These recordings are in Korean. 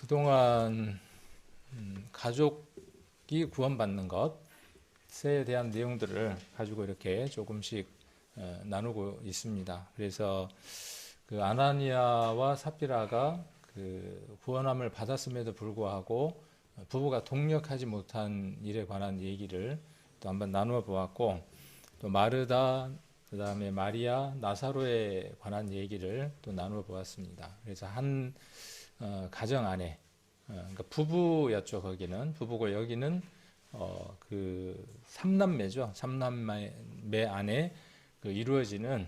그동안 가족이 구원받는 것에 대한 내용들을 가지고 이렇게 조금씩 나누고 있습니다. 그래서 그 아나니아와 삽비라가 그 구원함을 받았음에도 불구하고 부부가 동력하지 못한 일에 관한 얘기를 또 한번 나누어 보았고, 또 마르다, 그 다음에 마리아, 나사로에 관한 얘기를 또 나누어 보았습니다. 그래서 한 가정 안에, 그러니까 부부였죠. 거기는 부부고, 여기는 그 삼남매죠. 삼남매 안에 그 이루어지는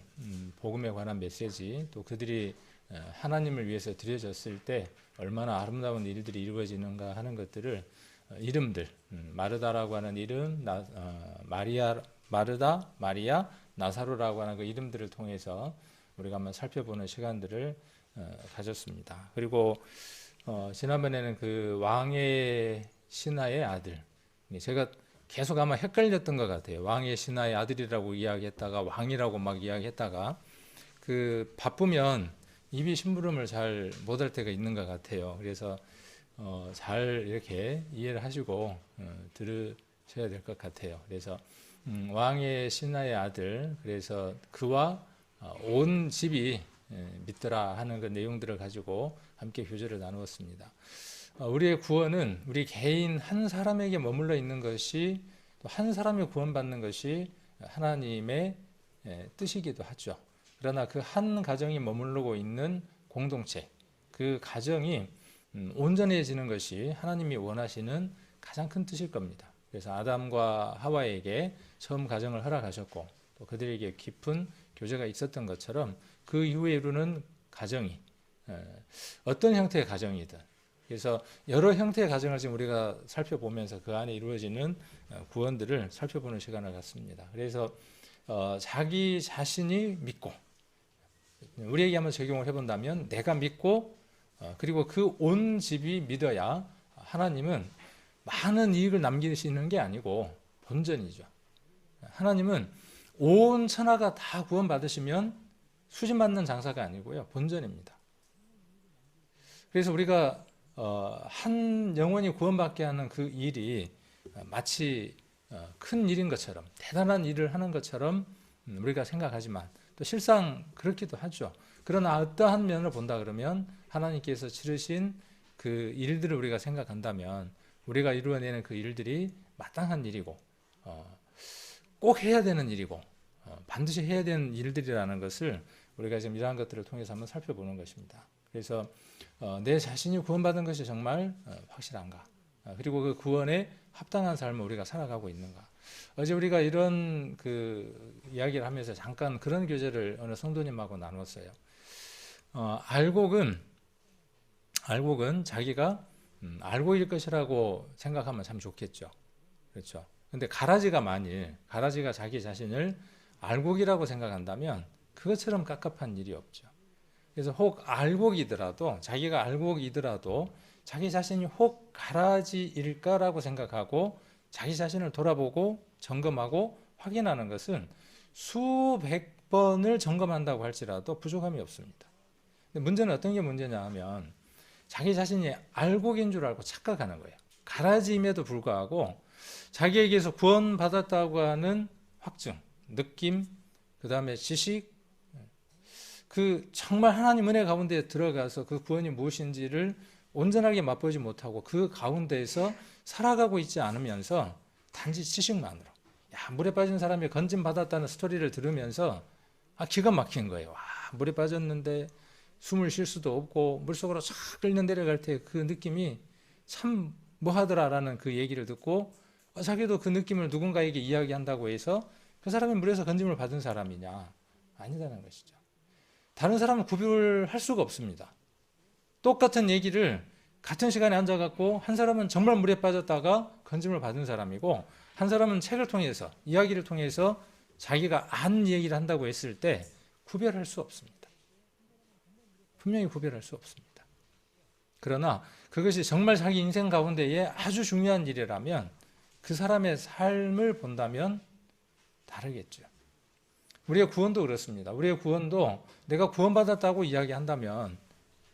복음에 관한 메시지, 또 그들이 하나님을 위해서 드려졌을 때 얼마나 아름다운 일들이 이루어지는가 하는 것들을 이름들, 마르다라고 하는 이름, 마르다, 마리아, 나사로라고 하는 그 이름들을 통해서 우리가 한번 살펴보는 시간들을 가졌습니다. 그리고 지난번에는 그 왕의 신하의 아들, 제가 계속 아마 헷갈렸던 것 같아요. 왕의 신하의 아들이라고 이야기했다가 왕이라고 막 이야기했다가, 그 바쁘면 입이 심부름을 잘 못할 때가 있는 것 같아요. 그래서 잘 이렇게 이해를 하시고 들으셔야 될 것 같아요. 그래서 왕의 신하의 아들, 그래서 그와 온 집이 믿더라 하는 그 내용들을 가지고 함께 교제를 나누었습니다. 우리의 구원은 우리 개인 한 사람에게 머물러 있는 것이, 또 한 사람이 구원받는 것이 하나님의 뜻이기도 하죠. 그러나 그 한 가정이 머무르고 있는 공동체, 그 가정이 온전해지는 것이 하나님이 원하시는 가장 큰 뜻일 겁니다. 그래서 아담과 하와에게 처음 가정을 허락하셨고, 또 그들에게 깊은 교제가 있었던 것처럼 그 이후에 이루는 가정이 어떤 형태의 가정이든, 그래서 여러 형태의 가정을 지금 우리가 살펴보면서 그 안에 이루어지는 구원들을 살펴보는 시간을 갖습니다. 그래서 자기 자신이 믿고, 우리에게 한번 적용을 해본다면 내가 믿고, 그리고 그 온 집이 믿어야 하나님은 많은 이익을 남기시는 게 아니고 본전이죠. 하나님은 온 천하가 다 구원받으시면 수신받는 장사가 아니고요, 본전입니다. 그래서 우리가 한 영혼이 구원받게 하는 그 일이 마치 큰 일인 것처럼, 대단한 일을 하는 것처럼 우리가 생각하지만 또 실상 그렇기도 하죠. 그러나 어떠한 면을 본다 그러면 하나님께서 치르신 그 일들을 우리가 생각한다면 우리가 이루어내는 그 일들이 마땅한 일이고, 꼭 해야 되는 일이고, 반드시 해야 되는 일들이라는 것을 우리가 지금 이러한 것들을 통해서 한번 살펴보는 것입니다. 그래서 내 자신이 구원받은 것이 정말 확실한가, 그리고 그 구원에 합당한 삶을 우리가 살아가고 있는가. 어제 우리가 이런 그 이야기를 하면서 잠깐 그런 교제를 어느 성도님하고 나눴어요. 알곡은 자기가 알곡일 것이라고 생각하면 참 좋겠죠. 그렇죠. 근데 가라지가 자기 자신을 알곡이라고 생각한다면 그것처럼 깝깝한 일이 없죠. 그래서 혹 알곡이더라도, 자기가 알곡이더라도 자기 자신이 혹 가라지일까라고 생각하고 자기 자신을 돌아보고 점검하고 확인하는 것은 수백 번을 점검한다고 할지라도 부족함이 없습니다. 근데 문제는 어떤 게 문제냐 하면 자기 자신이 알곡인 줄 알고 착각하는 거예요. 가라지임에도 불구하고 자기에게서 구원받았다고 하는 확증, 느낌, 그 다음에 지식, 그 정말 하나님 은혜 가운데 들어가서 그 구원이 무엇인지를 온전하게 맛보지 못하고 그 가운데에서 살아가고 있지 않으면서 단지 지식만으로, 물에 빠진 사람이 건짐 받았다는 스토리를 들으면서 기가 막힌 거예요. 물에 빠졌는데 숨을 쉴 수도 없고 물속으로 쫙 끌려 내려갈 때 그 느낌이 참 뭐하더라라는 그 얘기를 듣고, 자기도 그 느낌을 누군가에게 이야기한다고 해서 그 사람이 물에서 건짐을 받은 사람이냐? 아니다는 것이죠. 다른 사람은 구별할 수가 없습니다. 똑같은 얘기를 같은 시간에 앉아갖고 한 사람은 정말 물에 빠졌다가 건짐을 받은 사람이고, 한 사람은 책을 통해서, 이야기를 통해서 자기가 안 얘기를 한다고 했을 때 구별할 수 없습니다. 분명히 구별할 수 없습니다. 그러나 그것이 정말 자기 인생 가운데에 아주 중요한 일이라면 그 사람의 삶을 본다면 다르겠죠. 우리의 구원도 그렇습니다. 우리의 구원도 내가 구원받았다고 이야기한다면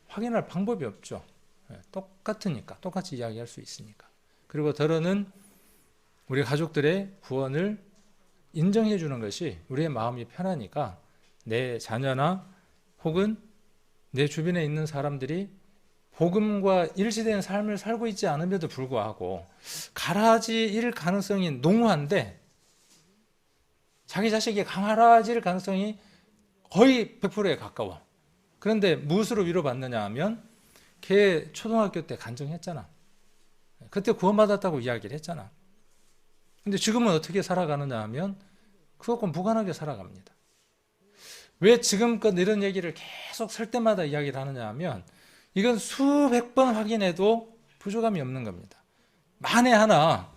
확인할 방법이 없죠. 똑같으니까, 똑같이 이야기할 수 있으니까. 그리고 더러는 우리 가족들의 구원을 인정해 주는 것이 우리의 마음이 편하니까 내 자녀나 혹은 내 주변에 있는 사람들이 복음과 일치된 삶을 살고 있지 않음에도 불구하고 가라지일 가능성이 농후한데, 자기 자식이 가라지일 가능성이 거의 100%에 가까워. 그런데 무엇으로 위로받느냐 하면 걔 초등학교 때 간증했잖아. 그때 구원받았다고 이야기를 했잖아. 근데 지금은 어떻게 살아가느냐 하면 그것과 무관하게 살아갑니다. 왜 지금껏 이런 얘기를 계속 설 때마다 이야기를 하느냐 하면 이건 수백 번 확인해도 부족함이 없는 겁니다. 만에 하나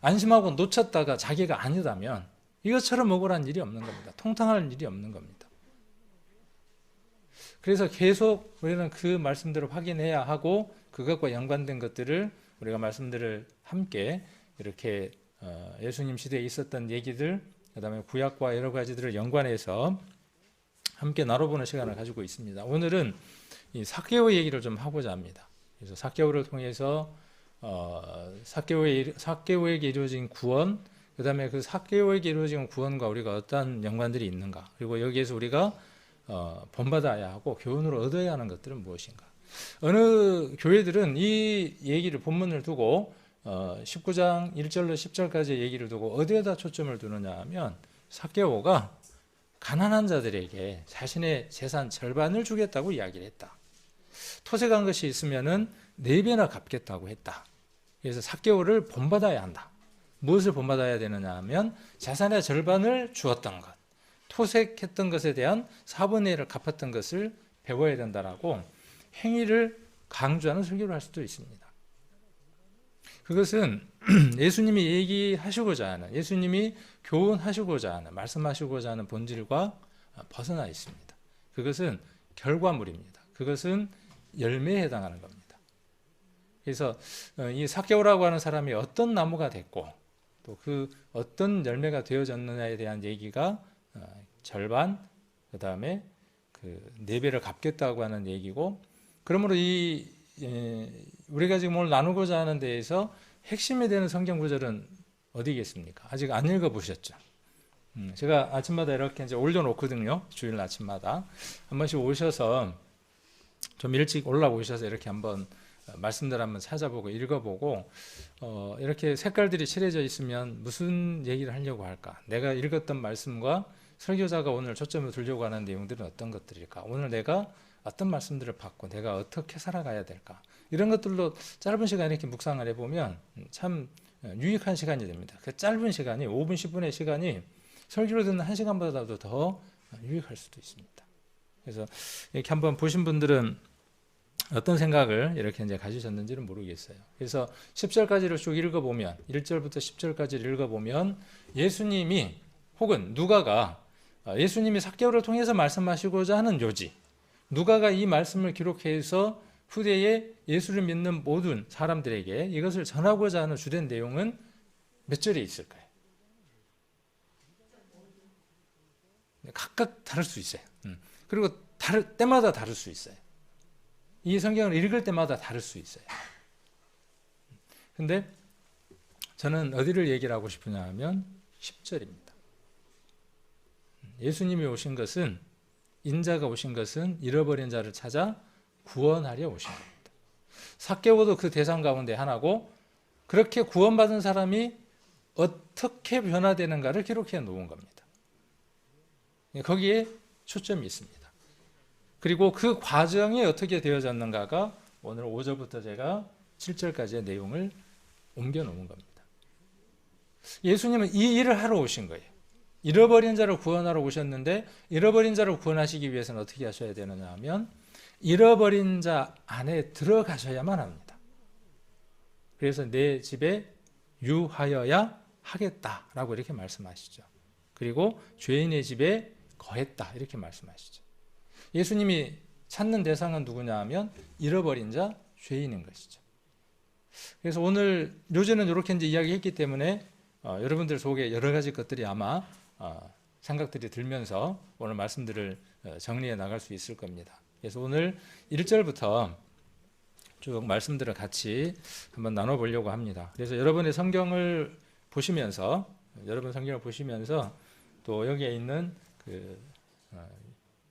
안심하고 놓쳤다가 자기가 아니다면 이것처럼 억울한 일이 없는 겁니다. 통탕할 일이 없는 겁니다. 그래서 계속 우리는 그 말씀들을 확인해야 하고 그것과 연관된 것들을 우리가 말씀들을 함께 이렇게 예수님 시대에 있었던 얘기들, 그다음에 구약과 여러 가지들을 연관해서 함께 나눠보는 시간을 가지고 있습니다. 오늘은 이 삭개오 얘기를 좀 하고자 합니다. 그래서 삭개오를 통해서 삭개오에게 이루어진 구원, 그다음에 그 삭개오에게 이루어진 구원과 우리가 어떤 연관들이 있는가, 그리고 여기에서 우리가 본받아야 하고 교훈으로 얻어야 하는 것들은 무엇인가. 어느 교회들은 이 얘기를 본문을 두고 19장 1절로 10절까지 얘기를 두고 어디에다 초점을 두느냐 하면 삭개오가 가난한 자들에게 자신의 재산 절반을 주겠다고 이야기를 했다. 토색한 것이 있으면은 4배나 갚겠다고 했다. 그래서 삭개오를 본받아야 한다. 무엇을 본받아야 되느냐 하면 재산의 절반을 주었던 것, 토색했던 것에 대한 4분의 1을 갚았던 것을 배워야 된다라고 행위를 강조하는 설교를 할 수도 있습니다. 그것은 예수님이 얘기하시고자 하는, 예수님이 교훈하시고자 하는, 말씀하시고자 하는 본질과 벗어나 있습니다. 그것은 결과물입니다. 그것은 열매에 해당하는 겁니다. 그래서 이 삭개오라고 하는 사람이 어떤 나무가 됐고 또 그 어떤 열매가 되어졌느냐에 대한 얘기가 절반, 그 다음에 그 4배를 갚겠다고 하는 얘기고, 그러므로 우리가 지금 오늘 나누고자 하는 데에서 핵심이 되는 성경 구절은 어디겠습니까? 아직 안 읽어보셨죠? 제가 아침마다 이렇게 이제 올려놓거든요. 주일 아침마다 한 번씩 오셔서 좀 일찍 올라오셔서 이렇게 한번 말씀들 한번 찾아보고 읽어보고, 이렇게 색깔들이 칠해져 있으면 무슨 얘기를 하려고 할까? 내가 읽었던 말씀과 설교자가 오늘 초점을 두려고 하는 내용들은 어떤 것들일까? 오늘 내가 어떤 말씀들을 받고 내가 어떻게 살아가야 될까? 이런 것들로 짧은 시간에 이렇게 묵상을 해보면 참 유익한 시간이 됩니다. 그 짧은 시간이 5분, 10분의 시간이 설교를 듣는 1시간보다도 더 유익할 수도 있습니다. 그래서 이렇게 한번 보신 분들은 어떤 생각을 이렇게 이제 가지셨는지는 모르겠어요. 그래서 10절까지를 쭉 읽어보면, 1절부터 10절까지를 읽어보면 예수님이 혹은 누가가 예수님이 삭개오를 통해서 말씀하시고자 하는 요지, 누가가 이 말씀을 기록해서 후대에 예수를 믿는 모든 사람들에게 이것을 전하고자 하는 주된 내용은 몇 절에 있을까요? 각각 다를 수 있어요. 그리고 때마다 다를 수 있어요. 이 성경을 읽을 때마다 다를 수 있어요. 근데 저는 어디를 얘기를 하고 싶으냐 하면 10절입니다. 예수님이 오신 것은, 인자가 오신 것은 잃어버린 자를 찾아 구원하려 오신 겁니다. 삭개오도 그 대상 가운데 하나고, 그렇게 구원받은 사람이 어떻게 변화되는가를 기록해 놓은 겁니다. 거기에 초점이 있습니다. 그리고 그 과정이 어떻게 되어졌는가가 오늘 5절부터 제가 7절까지의 내용을 옮겨 놓은 겁니다. 예수님은 이 일을 하러 오신 거예요. 잃어버린 자를 구원하러 오셨는데, 잃어버린 자를 구원하시기 위해서는 어떻게 하셔야 되느냐 하면 잃어버린 자 안에 들어가셔야만 합니다. 그래서 내 집에 유하여야 하겠다라고 이렇게 말씀하시죠. 그리고 죄인의 집에 거했다 이렇게 말씀하시죠. 예수님이 찾는 대상은 누구냐 하면 잃어버린 자, 죄인인 것이죠. 그래서 오늘 요즘은 이렇게 이제 이야기했기 때문에 여러분들 속에 여러 가지 것들이 아마 생각들이 들면서 오늘 말씀들을 정리해 나갈 수 있을 겁니다. 그래서 오늘 1절부터 쭉 말씀들을 같이 한번 나눠보려고 합니다. 그래서 여러분의 성경을 보시면서 또 여기에 있는 그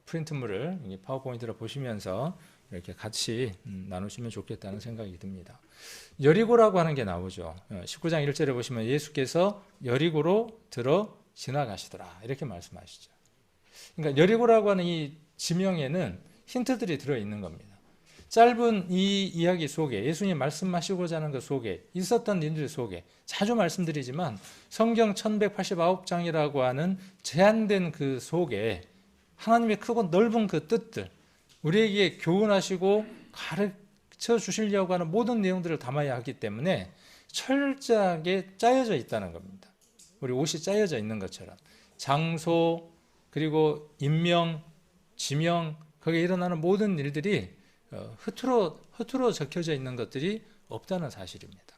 프린트물을 파워포인트로 보시면서 이렇게 같이 나누시면 좋겠다는 생각이 듭니다. 여리고라고 하는 게 나오죠. 19장 1절에 보시면 예수께서 여리고로 들어 지나가시더라 이렇게 말씀하시죠. 그러니까 여리고라고 하는 이 지명에는 힌트들이 들어있는 겁니다. 짧은 이 이야기 속에 예수님 말씀하시고자 하는 것 속에 있었던 일들 속에 자주 말씀드리지만 성경 1189장이라고 하는 제한된 그 속에 하나님의 크고 넓은 그 뜻들 우리에게 교훈하시고 가르쳐 주시려고 하는 모든 내용들을 담아야 하기 때문에 철저하게 짜여져 있다는 겁니다. 우리 옷이 짜여져 있는 것처럼 장소 그리고 인명, 지명 거기에 일어나는 모든 일들이 흐트러 적혀져 있는 것들이 없다는 사실입니다.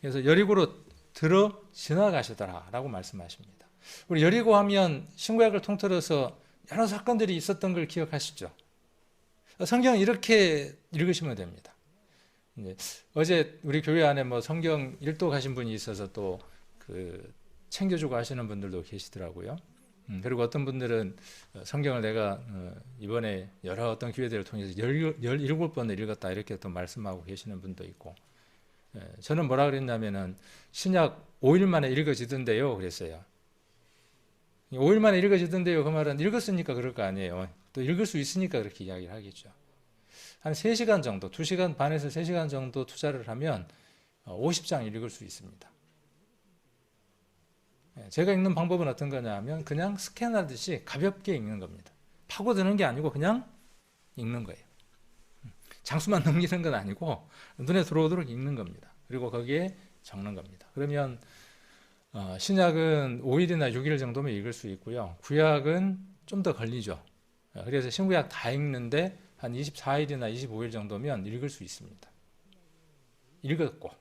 그래서 여리고로 들어 지나가시더라라고 말씀하십니다. 우리 여리고 하면 신구약을 통틀어서 여러 사건들이 있었던 걸 기억하시죠? 성경 이렇게 읽으시면 됩니다. 어제 우리 교회 안에 뭐 성경 일도 가신 분이 있어서 또 그 챙겨주고 하시는 분들도 계시더라고요. 그리고 어떤 분들은 성경을 내가 이번에 여러 어떤 기회들을 통해서 17번을 읽었다 이렇게 또 말씀하고 계시는 분도 있고 저는 뭐라 그랬냐면은 신약 5일 만에 읽어지던데요 그랬어요. 5일 만에 읽어지던데요 그 말은 읽었으니까 그럴 거 아니에요. 또 읽을 수 있으니까 그렇게 이야기를 하겠죠. 한 3시간 정도 2시간 반에서 3시간 정도 투자를 하면 50장 읽을 수 있습니다. 제가 읽는 방법은 어떤 거냐 하면 그냥 스캔하듯이 가볍게 읽는 겁니다. 파고드는 게 아니고 그냥 읽는 거예요. 장수만 넘기는 건 아니고 눈에 들어오도록 읽는 겁니다. 그리고 거기에 적는 겁니다. 그러면 신약은 5일이나 6일 정도면 읽을 수 있고요. 구약은 좀 더 걸리죠. 그래서 신구약 다 읽는데 한 24일이나 25일 정도면 읽을 수 있습니다. 읽었고.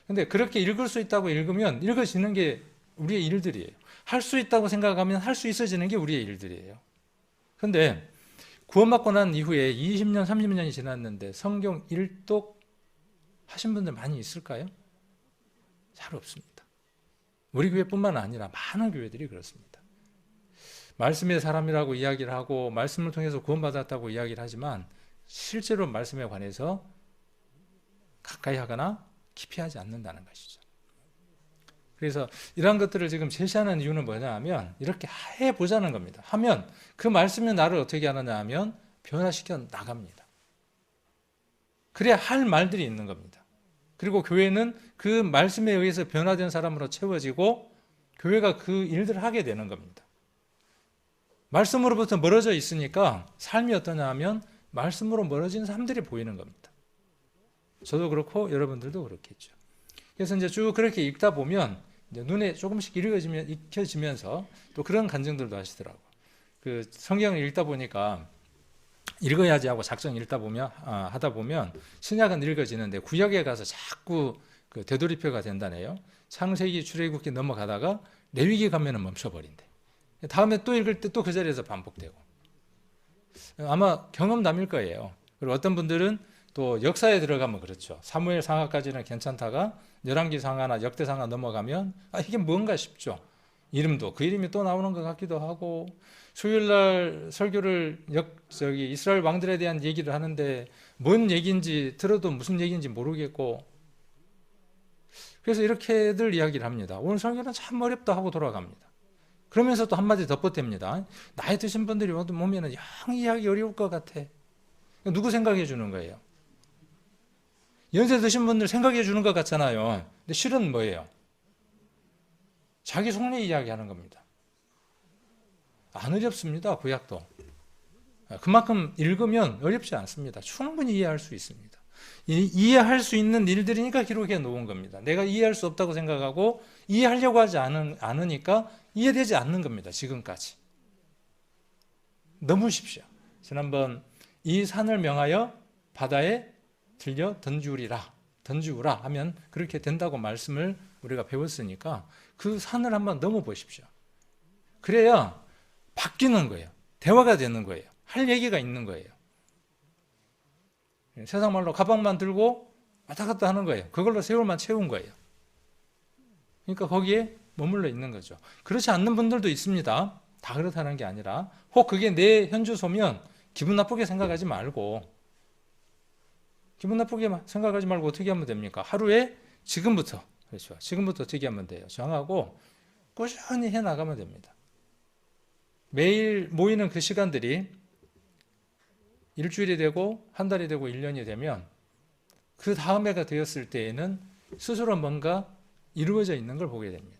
근데 그렇게 읽을 수 있다고 읽으면 읽어지는 게 우리의 일들이에요. 할 수 있다고 생각하면 할 수 있어지는 게 우리의 일들이에요. 근데 구원받고 난 이후에 20년, 30년이 지났는데 성경 일독 하신 분들 많이 있을까요? 잘 없습니다. 우리 교회뿐만 아니라 많은 교회들이 그렇습니다. 말씀의 사람이라고 이야기를 하고 말씀을 통해서 구원받았다고 이야기를 하지만 실제로 말씀에 관해서 가까이 하거나 깊이 하지 않는다는 것이죠. 그래서 이러한 것들을 지금 제시하는 이유는 뭐냐 하면 이렇게 해보자는 겁니다. 하면 그 말씀이 나를 어떻게 하느냐 하면 변화시켜 나갑니다. 그래야 할 말들이 있는 겁니다. 그리고 교회는 그 말씀에 의해서 변화된 사람으로 채워지고 교회가 그 일들을 하게 되는 겁니다. 말씀으로부터 멀어져 있으니까 삶이 어떠냐 하면 말씀으로 멀어진 사람들이 보이는 겁니다. 저도 그렇고 여러분들도 그렇겠죠. 그래서 이제 쭉 그렇게 읽다 보면 이제 눈에 조금씩 익혀지면서 또 그런 간증들도 하시더라고. 그 성경을 읽다 보니까 읽어야지 하고 작정 읽다 보면 하다 보면 신약은 읽어지는데 구약에 가서 자꾸 그 되돌이표가 된다네요. 창세기, 출애굽기 넘어가다가 레위기 가면은 멈춰버린대. 다음에 또 읽을 때 또 그 자리에서 반복되고. 아마 경험담일 거예요. 그리고 어떤 분들은 또 역사에 들어가면 그렇죠. 사무엘 상하까지는 괜찮다가 열왕기 상하나 역대 상하 넘어가면 이게 뭔가 싶죠. 이름도 그 이름이 또 나오는 것 같기도 하고 수요일날 설교를 이스라엘 왕들에 대한 얘기를 하는데 뭔 얘기인지 들어도 무슨 얘기인지 모르겠고 그래서 이렇게들 이야기를 합니다. 오늘 설교는 참 어렵다 하고 돌아갑니다. 그러면서 또 한마디 덧붙입니다. 나이 드신 분들이 오면 영 이해하기 어려울 것 같아. 누구 생각해 주는 거예요? 연세 드신 분들 생각해 주는 것 같잖아요. 근데 실은 뭐예요? 자기 속내 이야기하는 겁니다. 안 어렵습니다. 구약도. 그만큼 읽으면 어렵지 않습니다. 충분히 이해할 수 있습니다. 이해할 수 있는 일들이니까 기록해 놓은 겁니다. 내가 이해할 수 없다고 생각하고 이해하려고 하지 않으니까 이해되지 않는 겁니다. 지금까지. 넘으십시오. 지난번 이 산을 명하여 바다에 들려 던지우라 하면 그렇게 된다고 말씀을 우리가 배웠으니까 그 산을 한번 넘어보십시오. 그래야 바뀌는 거예요. 대화가 되는 거예요. 할 얘기가 있는 거예요. 세상 말로 가방만 들고 왔다 갔다 하는 거예요. 그걸로 세월만 채운 거예요. 그러니까 거기에 머물러 있는 거죠. 그렇지 않는 분들도 있습니다. 다 그렇다는 게 아니라 혹 그게 내 현주소면 기분 나쁘게 생각하지 말고 어떻게 하면 됩니까? 하루에 지금부터, 그렇죠. 지금부터 어떻게 하면 돼요? 정하고 꾸준히 해 나가면 됩니다. 매일 모이는 그 시간들이 일주일이 되고 한 달이 되고 1년이 되면 그 다음 해가 되었을 때에는 스스로 뭔가 이루어져 있는 걸 보게 됩니다.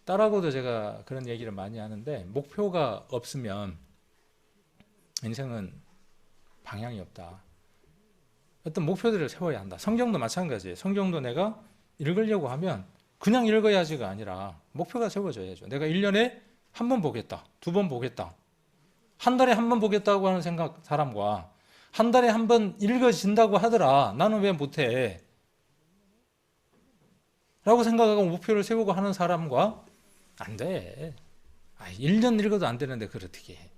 딸하고도 제가 그런 얘기를 많이 하는데 목표가 없으면 인생은 방향이 없다. 어떤 목표들을 세워야 한다. 성경도 마찬가지예요. 성경도 내가 읽으려고 하면 그냥 읽어야지가 아니라 목표가 세워져야죠. 내가 1년에 한 번 보겠다. 2번 보겠다. 한 달에 한 번 보겠다고 하는 사람과 한 달에 한 번 읽어진다고 하더라. 나는 왜 못해? 라고 생각하고 목표를 세우고 하는 사람과 안 돼. 1년 읽어도 안 되는데 그걸 어떻게 해?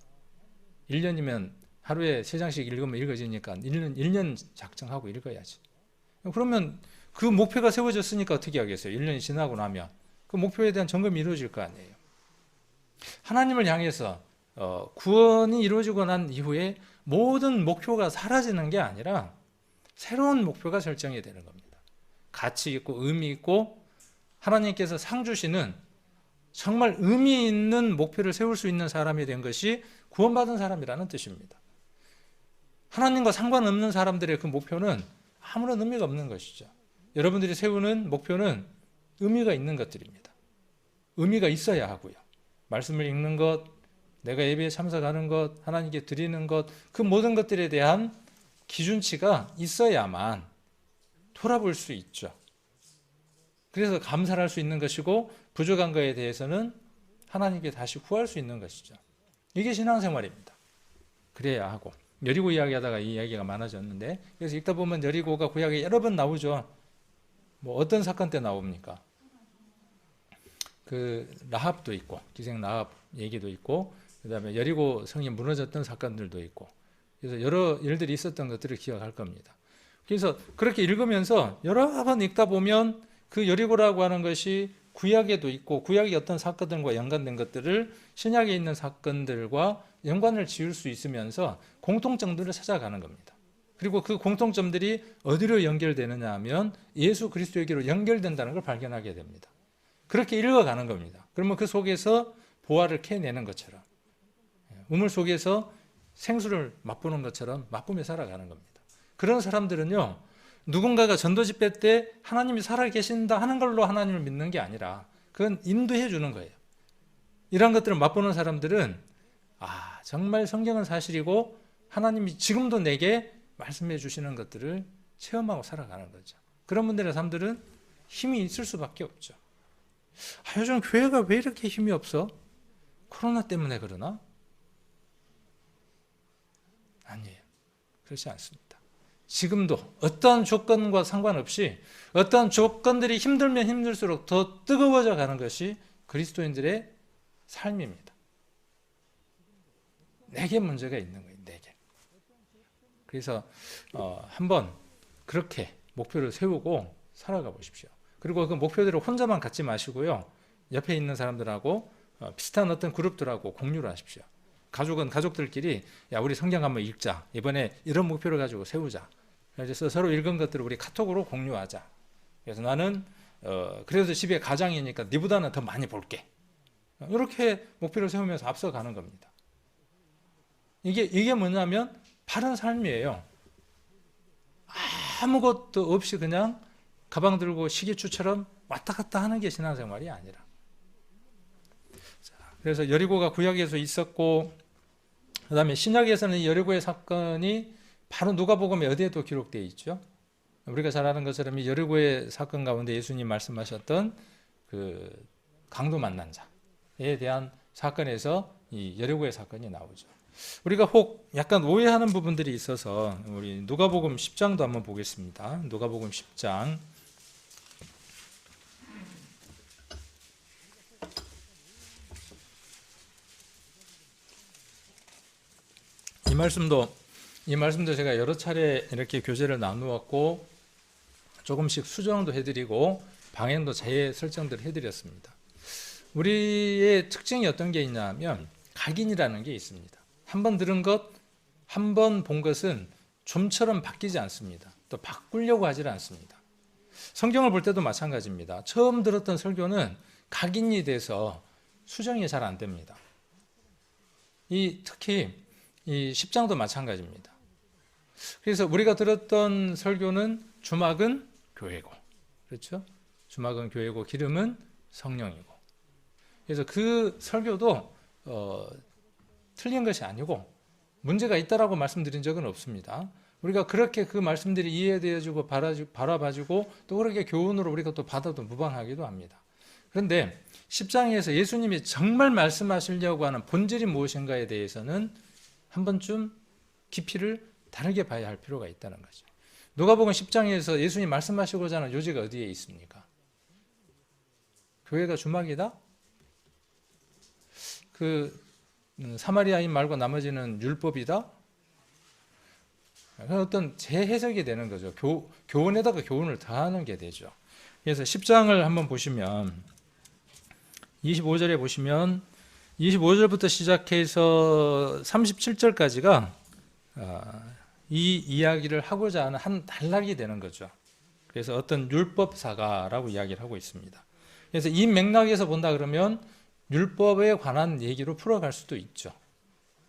1년이면 하루에 3장씩 읽으면 읽어지니까 1년 작정하고 읽어야지. 그러면 그 목표가 세워졌으니까 어떻게 하겠어요? 1년이 지나고 나면 그 목표에 대한 점검이 이루어질 거 아니에요. 하나님을 향해서 구원이 이루어지고 난 이후에 모든 목표가 사라지는 게 아니라 새로운 목표가 설정이 되는 겁니다. 가치 있고 의미 있고 하나님께서 상 주시는 정말 의미 있는 목표를 세울 수 있는 사람이 된 것이 구원받은 사람이라는 뜻입니다. 하나님과 상관없는 사람들의 그 목표는 아무런 의미가 없는 것이죠. 여러분들이 세우는 목표는 의미가 있는 것들입니다. 의미가 있어야 하고요. 말씀을 읽는 것, 내가 예배에 참석하는 것, 하나님께 드리는 것, 그 모든 것들에 대한 기준치가 있어야만 돌아볼 수 있죠. 그래서 감사를 할 수 있는 것이고 부족한 것에 대해서는 하나님께 다시 구할 수 있는 것이죠. 이게 신앙생활입니다. 그래야 하고 여리고 이야기하다가 이 이야기가 많아졌는데 그래서 읽다 보면 여리고가 구약에 여러 번 나오죠. 뭐 어떤 사건 때 나옵니까? 그 라합도 있고 기생 라합 얘기도 있고 그다음에 여리고 성이 무너졌던 사건들도 있고 그래서 여러 일들이 있었던 것들을 기억할 겁니다. 그래서 그렇게 읽으면서 여러 번 읽다 보면 그 여리고라고 하는 것이 구약에도 있고 구약의 어떤 사건들과 연관된 것들을 신약에 있는 사건들과 연관을 지을 수 있으면서 공통점들을 찾아가는 겁니다. 그리고 그 공통점들이 어디로 연결되느냐 하면 예수 그리스도에게로 연결된다는 걸 발견하게 됩니다. 그렇게 읽어가는 겁니다. 그러면 그 속에서 보화를 캐내는 것처럼 우물 속에서 생수를 맛보는 것처럼 맛보며 살아가는 겁니다. 그런 사람들은요, 누군가가 전도 집회 때 하나님이 살아계신다 하는 걸로 하나님을 믿는 게 아니라 그건 인도해 주는 거예요. 이런 것들을 맛보는 사람들은 정말 성경은 사실이고 하나님이 지금도 내게 말씀해 주시는 것들을 체험하고 살아가는 거죠. 그런 분들의 삶들은 힘이 있을 수밖에 없죠. 요즘 교회가 왜 이렇게 힘이 없어? 코로나 때문에 그러나? 아니에요. 그렇지 않습니다. 지금도 어떤 조건과 상관없이 어떤 조건들이 힘들면 힘들수록 더 뜨거워져 가는 것이 그리스도인들의 삶입니다. 내게 문제가 있는 거예요. 내게. 그래서 한번 그렇게 목표를 세우고 살아가 보십시오. 그리고 그 목표들을 혼자만 갖지 마시고요. 옆에 있는 사람들하고 비슷한 어떤 그룹들하고 공유를 하십시오. 가족은 가족들끼리 우리 성경 한번 읽자. 이번에 이런 목표를 가지고 세우자. 그래서 서로 읽은 것들을 우리 카톡으로 공유하자. 그래서 나는 그래도 집에 가장이니까 네보다는 더 많이 볼게. 이렇게 목표를 세우면서 앞서가는 겁니다. 이게 뭐냐면 바른 삶이에요. 아무것도 없이 그냥 가방 들고 시기추처럼 왔다 갔다 하는 게 신앙생활이 아니라. 그래서 여리고가 구약에서 있었고 그 다음에 신약에서는 여리고의 사건이 바로 누가복음에 어디에도 기록되어 있죠. 우리가 잘 아는 것처럼 이 여리고의 사건 가운데 예수님 말씀하셨던 그 강도 만난 자에 대한 사건에서 이 여리고의 사건이 나오죠. 우리가 혹 약간 오해하는 부분들이 있어서 우리 누가복음 10장도 한번 보겠습니다. 누가복음 10장 이 말씀도 이 말씀도 제가 여러 차례 이렇게 교재를 나누었고 조금씩 수정도 해드리고 방향도 재설정들 해드렸습니다. 우리의 특징이 어떤 게 있냐면 각인이라는 게 있습니다. 한 번 들은 것, 한 번 본 것은 좀처럼 바뀌지 않습니다. 또 바꾸려고 하지 않습니다. 성경을 볼 때도 마찬가지입니다. 처음 들었던 설교는 각인이 돼서 수정이 잘 안 됩니다. 특히 이 10장도 마찬가지입니다. 그래서 우리가 들었던 설교는 주막은 교회고, 그렇죠? 주막은 교회고 기름은 성령이고. 그래서 그 설교도 틀린 것이 아니고 문제가 있다라고 말씀드린 적은 없습니다. 우리가 그렇게 그 말씀들이 이해되어지고 바라봐주고 또 그렇게 교훈으로 우리가 또 받아도 무방하기도 합니다. 그런데 10장에서 예수님이 정말 말씀하시려고 하는 본질이 무엇인가에 대해서는 한 번쯤 깊이를 다르게 봐야 할 필요가 있다는 거죠. 누가복음 10장에서 예수님 말씀하시고자 하는 요지가 어디에 있습니까? 교회가 주막이다? 사마리아인 말고 나머지는 율법이다? 어떤 재해석이 되는 거죠. 교훈에다가 교훈을 더하는 게 되죠. 그래서 10장을 한번 보시면 25절에 보시면 25절부터 시작해서 37절까지가 이 이야기를 하고자 하는 한 단락이 되는 거죠. 그래서 어떤 율법사가라고 이야기를 하고 있습니다. 그래서 이 맥락에서 본다 그러면 율법에 관한 얘기로 풀어갈 수도 있죠.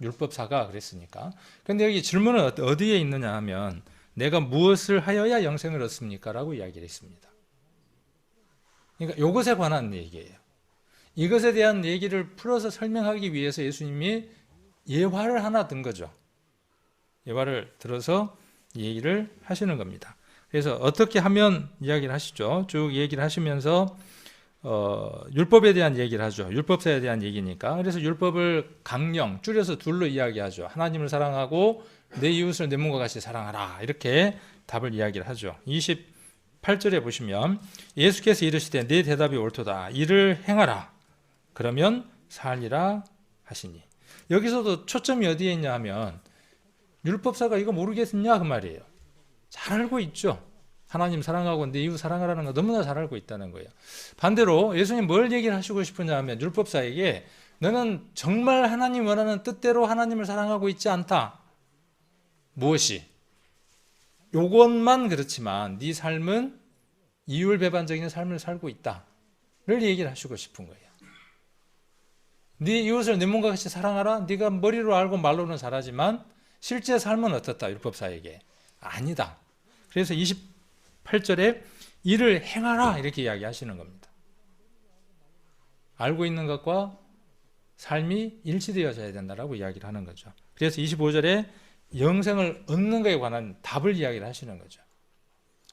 율법사가 그랬으니까. 그런데 여기 질문은 어디에 있느냐 하면 내가 무엇을 하여야 영생을 얻습니까? 라고 이야기를 했습니다. 그러니까 이것에 관한 얘기예요. 이것에 대한 얘기를 풀어서 설명하기 위해서 예수님이 예화를 하나 든 거죠. 예화를 들어서 얘기를 하시는 겁니다. 그래서 어떻게 하면 이야기를 하시죠. 쭉 얘기를 하시면서 율법에 대한 얘기를 하죠. 율법사에 대한 얘기니까. 그래서 율법을 강령, 줄여서 둘로 이야기하죠. 하나님을 사랑하고 내 이웃을 내 몸과 같이 사랑하라. 이렇게 답을 이야기를 하죠. 28절에 보시면 예수께서 이르시되 내 대답이 옳도다. 이를 행하라. 그러면 살리라 하시니. 여기서도 초점이 어디에 있냐 하면 율법사가 이거 모르겠냐 그 말이에요. 잘 알고 있죠. 하나님 사랑하고 내 이웃 사랑하라는 거 너무나 잘 알고 있다는 거예요. 반대로 예수님 뭘 얘기를 하시고 싶으냐 하면 율법사에게 너는 정말 하나님 원하는 뜻대로 하나님을 사랑하고 있지 않다. 무엇이? 요것만 그렇지만 네 삶은 이율배반적인 삶을 살고 있다를 얘기를 하시고 싶은 거예요. 네 이웃을 내 몸과 같이 사랑하라. 네가 머리로 알고 말로는 잘하지만 실제 삶은 어떻다? 율법사에게 아니다. 그래서 28절에 이를 행하라 이렇게 이야기하시는 겁니다. 알고 있는 것과 삶이 일치되어져야 된다라고 이야기를 하는 거죠. 그래서 25절에 영생을 얻는 것에 관한 답을 이야기를 하시는 거죠.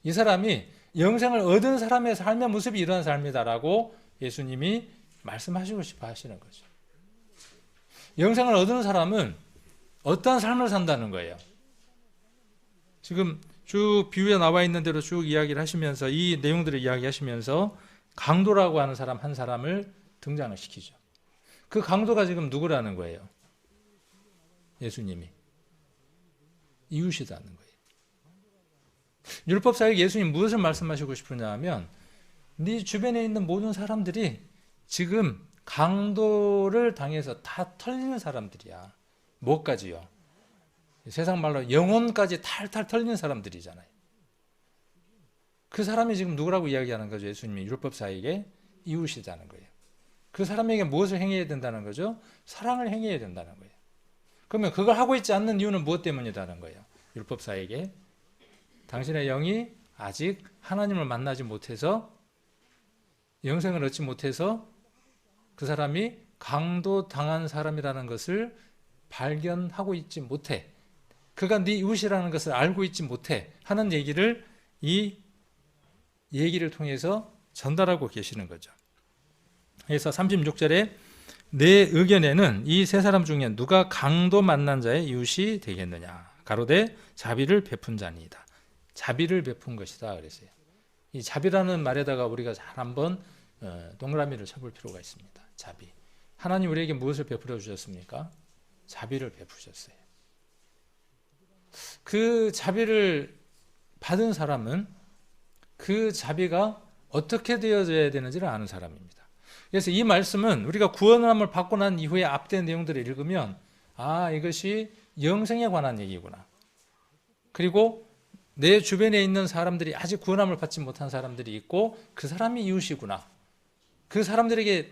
이 사람이 영생을 얻은 사람의 삶의 모습이 이런 삶이다라고 예수님이 말씀하시고 싶어 하시는 거죠. 영생을 얻은 사람은 어떠한 삶을 산다는 거예요. 지금 쭉 비유에 나와 있는 대로 쭉 이야기를 하시면서 이 내용들을 이야기하시면서 강도라고 하는 사람 한 사람을 등장을 시키죠. 그 강도가 지금 누구라는 거예요? 예수님이. 이웃이라는 거예요. 율법사에게 예수님 무엇을 말씀하시고 싶으냐 하면 네 주변에 있는 모든 사람들이 지금 강도를 당해서 다 털리는 사람들이야. 뭐까지요? 세상 말로 영혼까지 탈탈 털리는 사람들이잖아요. 그 사람이 지금 누구라고 이야기하는 거죠? 예수님이 율법사에게 이웃이라는 거예요. 그 사람에게 무엇을 행해야 된다는 거죠? 사랑을 행해야 된다는 거예요. 그러면 그걸 하고 있지 않는 이유는 무엇 때문이라는 거예요? 율법사에게 당신의 영이 아직 하나님을 만나지 못해서 영생을 얻지 못해서 그 사람이 강도당한 사람이라는 것을 발견하고 있지 못해. 그가 네 이웃이라는 것을 알고 있지 못해 하는 얘기를 이 얘기를 통해서 전달하고 계시는 거죠. 그래서 36절에 내 의견에는 이 세 사람 중에 누가 강도 만난 자의 이웃이 되겠느냐. 가로되 자비를 베푼 자니이다. 자비를 베푼 것이다 그랬어요. 이 자비라는 말에다가 우리가 잘 한번 동그라미를 쳐볼 필요가 있습니다. 자비. 하나님 우리에게 무엇을 베풀어 주셨습니까? 자비를 베푸셨어요. 그 자비를 받은 사람은 그 자비가 어떻게 되어져야 되는지를 아는 사람입니다. 그래서 이 말씀은 우리가 구원함을 받고 난 이후에 앞된 내용들을 읽으면 이것이 영생에 관한 얘기구나. 그리고 내 주변에 있는 사람들이 아직 구원함을 받지 못한 사람들이 있고 그 사람이 이웃이구나. 그 사람들에게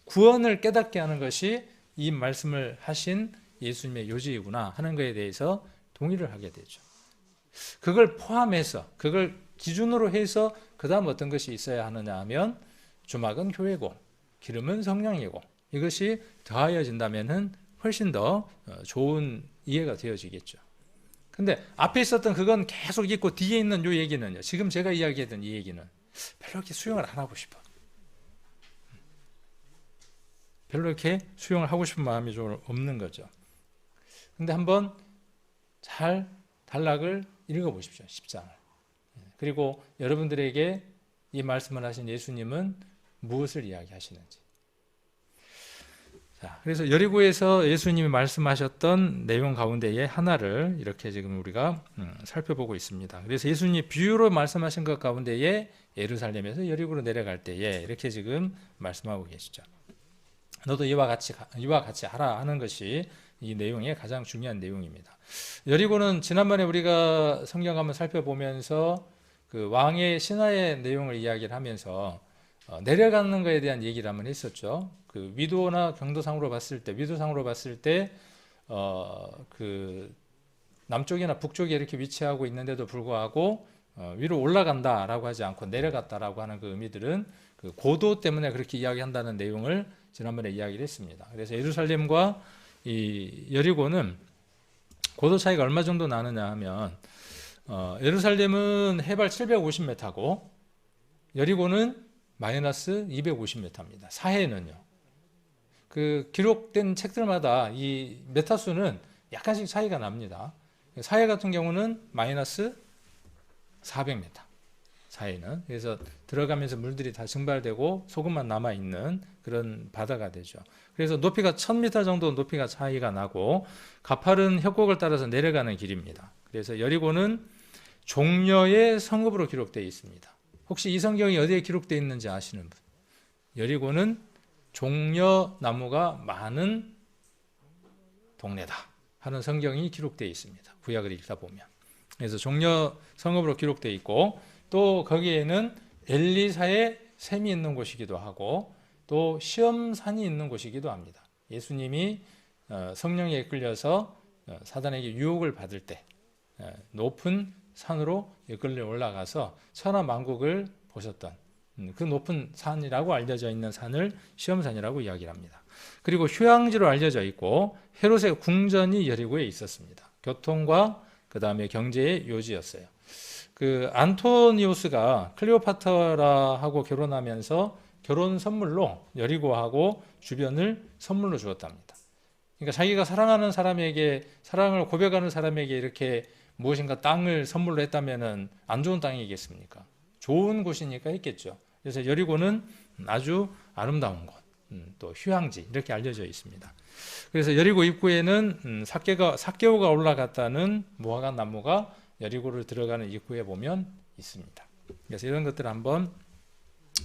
구원을 깨닫게 하는 것이 이 말씀을 하신 예수님의 요지이구나 하는 것에 대해서 동의를 하게 되죠. 그걸 포함해서 그걸 기준으로 해서 그 다음 어떤 것이 있어야 하느냐 하면 주막은 교회고 기름은 성령이고 이것이 더하여진다면 훨씬 더 좋은 이해가 되어지겠죠. 근데 앞에 있었던 그건 계속 있고 뒤에 있는 이 얘기는요. 지금 제가 이야기했던 이 얘기는 별로 이렇게 수용을 안 하고 싶어. 별로 이렇게 수용을 하고 싶은 마음이 좀 없는 거죠. 근데 한번 잘 단락을 읽어보십시오. 10장을. 그리고 여러분들에게 이 말씀을 하신 예수님은 무엇을 이야기하시는지. 자, 그래서 여리고에서 예수님이 말씀하셨던 내용 가운데에 하나를 이렇게 지금 우리가 살펴보고 있습니다. 그래서 예수님이 비유로 말씀하신 것 가운데에 예루살렘에서 여리고로 내려갈 때에 이렇게 지금 말씀하고 계시죠. 너도 이와 같이 하라 하는 것이 이 내용의 가장 중요한 내용입니다. 여리고는 지난번에 우리가 성경 한번 살펴보면서 그 왕의 신화의 내용을 이야기를 하면서 내려가는 것에 대한 얘기를 한번 했었죠. 그 위도나 경도상으로 봤을 때 그 남쪽이나 북쪽에 이렇게 위치하고 있는데도 불구하고 위로 올라간다라고 하지 않고 내려갔다라고 하는 그 의미들은 그 고도 때문에 그렇게 이야기한다는 내용을 지난번에 이야기를 했습니다. 그래서 예루살렘과 이 여리고는 고도 차이가 얼마 정도 나느냐 하면 예루살렘은 해발 750m고 여리고는 마이너스 250m입니다. 사해는요. 그 기록된 책들마다 이 메타수는 약간씩 차이가 납니다. 사해 같은 경우는 마이너스 400m. 사해는. 그래서 들어가면서 물들이 다 증발되고 소금만 남아있는 그런 바다가 되죠. 그래서 높이가 1000m 정도 높이가 차이가 나고 가파른 협곡을 따라서 내려가는 길입니다. 그래서 여리고는 종려의 성읍으로 기록되어 있습니다. 혹시 이 성경이 어디에 기록되어 있는지 아시는 분? 여리고는 종려 나무가 많은 동네다 하는 성경이 기록되어 있습니다. 구약을 읽다 보면. 그래서 종려 성읍으로 기록되어 있고 또 거기에는 엘리사의 샘이 있는 곳이기도 하고 또 시험산이 있는 곳이기도 합니다. 예수님이 성령에 이끌려서 사단에게 유혹을 받을 때 높은 산으로 이끌려 올라가서 천하만국을 보셨던 그 높은 산이라고 알려져 있는 산을 시험산이라고 이야기를 합니다. 그리고 휴양지로 알려져 있고 헤롯의 궁전이 여리고에 있었습니다. 교통과 그 다음에 경제의 요지였어요. 그 안토니우스가 클레오파트라하고 결혼하면서 결혼 선물로 여리고하고 주변을 선물로 주었답니다. 그러니까 자기가 사랑하는 사람에게 사랑을 고백하는 사람에게 이렇게 무엇인가 땅을 선물로 했다면은 안 좋은 땅이겠습니까? 좋은 곳이니까 했겠죠. 그래서 여리고는 아주 아름다운 곳, 또 휴양지 이렇게 알려져 있습니다. 그래서 여리고 입구에는 삭개오가 올라갔다는 무화과 나무가 여리고를 들어가는 입구에 보면 있습니다. 그래서 이런 것들을 한번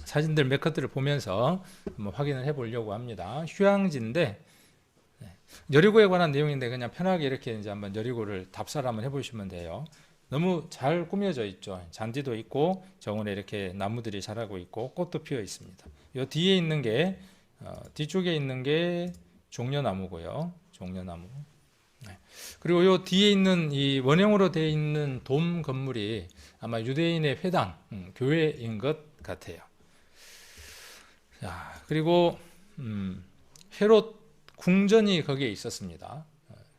사진들 몇 컷들을 보면서 한번 확인을 해보려고 합니다. 휴양지인데 여리고에 관한 내용인데 그냥 편하게 이렇게 이제 한번 여리고를 답사를 한번 해보시면 돼요. 너무 잘 꾸며져 있죠. 잔디도 있고 정원에 이렇게 나무들이 자라고 있고 꽃도 피어 있습니다. 요 뒤에 있는 게 뒤쪽에 있는 게 종려나무고요. 종려나무. 그리고 요 뒤에 있는 이 원형으로 되어 있는 돔 건물이 아마 유대인의 회당, 교회인 것 같아요. 자, 그리고 헤롯 궁전이 거기에 있었습니다.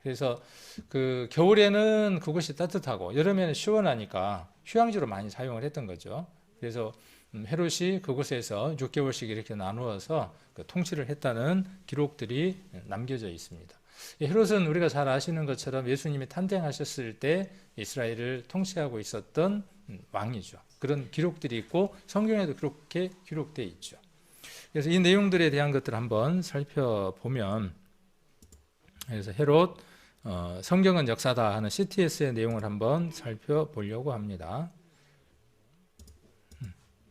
그래서 그 겨울에는 그곳이 따뜻하고 여름에는 시원하니까 휴양지로 많이 사용을 했던 거죠. 그래서 헤롯이 그곳에서 6개월씩 이렇게 나누어서 그 통치를 했다는 기록들이 남겨져 있습니다. 헤롯은 우리가 잘 아시는 것처럼 예수님이 탄생하셨을 때 이스라엘을 통치하고 있었던 왕이죠. 그런 기록들이 있고 성경에도 그렇게 기록되어 있죠. 그래서 이 내용들에 대한 것들을 한번 살펴보면, 그래서 헤롯 성경은 역사다 하는 CTS의 내용을 한번 살펴보려고 합니다.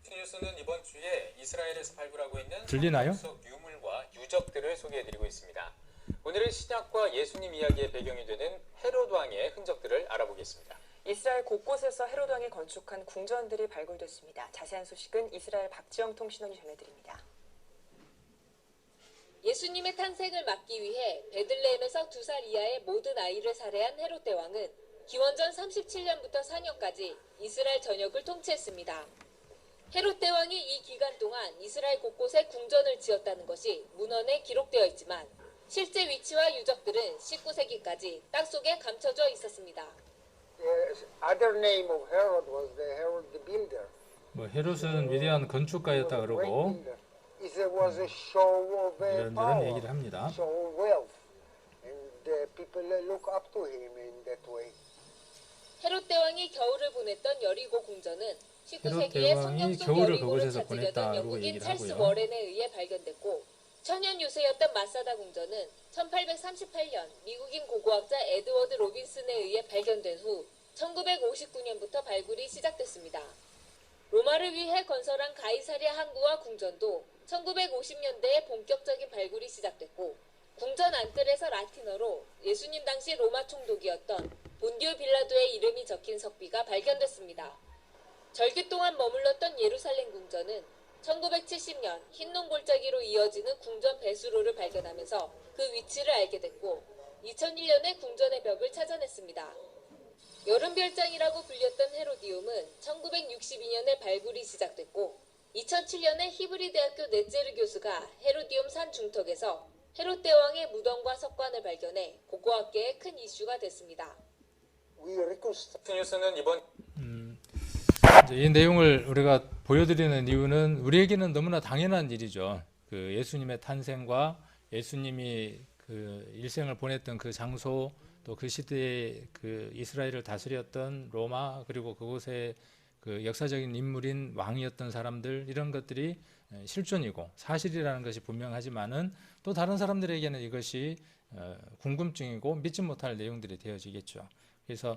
뉴스는 이번 주에 이스라엘에서 발굴하고 있는 들리나요? 성경 속 유물과 유적들을 소개해드리고 있습니다. 오늘은 신약과 예수님 이야기의 배경이 되는 헤롯 왕의 흔적들을 알아보겠습니다. 이스라엘 곳곳에서 헤롯 왕이 건축한 궁전들이 발굴됐습니다. 자세한 소식은 이스라엘 박지영 통신원이 전해드립니다. 예수님의 탄생을 막기 위해 베들레헴에서 2살 이하의 모든 아이를 살해한 헤롯 대왕은 기원전 37년부터 4년까지 이스라엘 전역을 통치했습니다. 헤롯 대왕이 이 기간 동안 이스라엘 곳곳에 궁전을 지었다는 것이 문헌에 기록되어 있지만 실제 위치와 유적들은 19세기까지 땅속에 감춰져 있었습니다. Other name of Herod was the Herod the Builder. 헤롯은 위대한 건축가였다 그러고 It was a show of 이런저런 power, 얘기를 합니다. show of wealth, and people look up to him in that way. 헤롯 대왕이 겨울을 보냈던 여리고 궁전은 헤롯 19세기에 대왕이 성경 속 겨울을 여리고를 그곳에서 찾으려던 보냈다고 영국인 얘기를 찰스 하고요. 워렌에 의해 발견됐고 천연 요새였던 마사다 궁전은 1838년 미국인 고고학자 에드워드 로빈슨에 의해 발견된 후 1959년부터 발굴이 시작됐습니다. 로마를 위해 건설한 가이사랴 항구와 궁전도 1950년대에 본격적인 발굴이 시작됐고 궁전 안뜰에서 라틴어로 예수님 당시 로마 총독이었던 본디오 빌라도의 이름이 적힌 석비가 발견됐습니다. 절기 동안 머물렀던 예루살렘 궁전은 1970년 흰농 골짜기로 이어지는 궁전 배수로를 발견하면서 그 위치를 알게 됐고 2001년에 궁전의 벽을 찾아냈습니다. 여름별장이라고 불렸던 헤로디움은 1962년에 발굴이 시작됐고 2007년에 히브리 대학교 넷제르 교수가 헤로디움 산 중턱에서 헤롯 대왕의 무덤과 석관을 발견해 고고학계의 큰 이슈가 됐습니다. 뉴스는 이번 이 내용을 우리가 보여드리는 이유는 우리에게는 너무나 당연한 일이죠. 그 예수님의 탄생과 예수님이 그 일생을 보냈던 그 장소, 또 그 시대에 그 이스라엘을 다스렸던 로마, 그리고 그곳에 그 역사적인 인물인 왕이었던 사람들, 이런 것들이 실존이고 사실이라는 것이 분명하지만은 또 다른 사람들에게는 이것이 궁금증이고 믿지 못할 내용들이 되어지겠죠. 그래서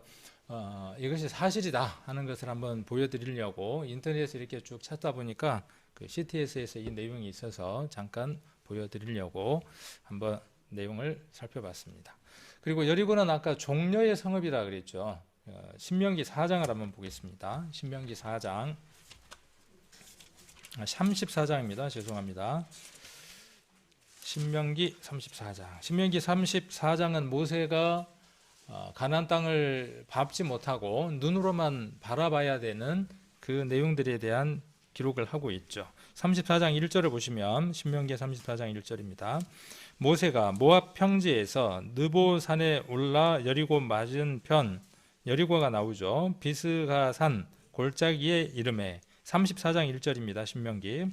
이것이 사실이다 하는 것을 한번 보여드리려고 인터넷에 이렇게 쭉 찾다 보니까 그 CTS에서 이 내용이 있어서 잠깐 보여드리려고 한번 내용을 살펴봤습니다. 그리고 여리고는 아까 종려의 성읍이라 그랬죠. 신명기 4장을 한번 보겠습니다. 신명기 4장 34장입니다. 죄송합니다. 신명기 34장. 신명기 34장은 모세가 가나안 땅을 밟지 못하고 눈으로만 바라봐야 되는 그 내용들에 대한 기록을 하고 있죠. 34장 1절을 보시면 신명기 34장 1절입니다. 모세가 모압 평지에서 느보산에 올라 여리고 맞은편, 여리고가 나오죠. 비스가산 골짜기에 이름에 34장 1절입니다. 신명기.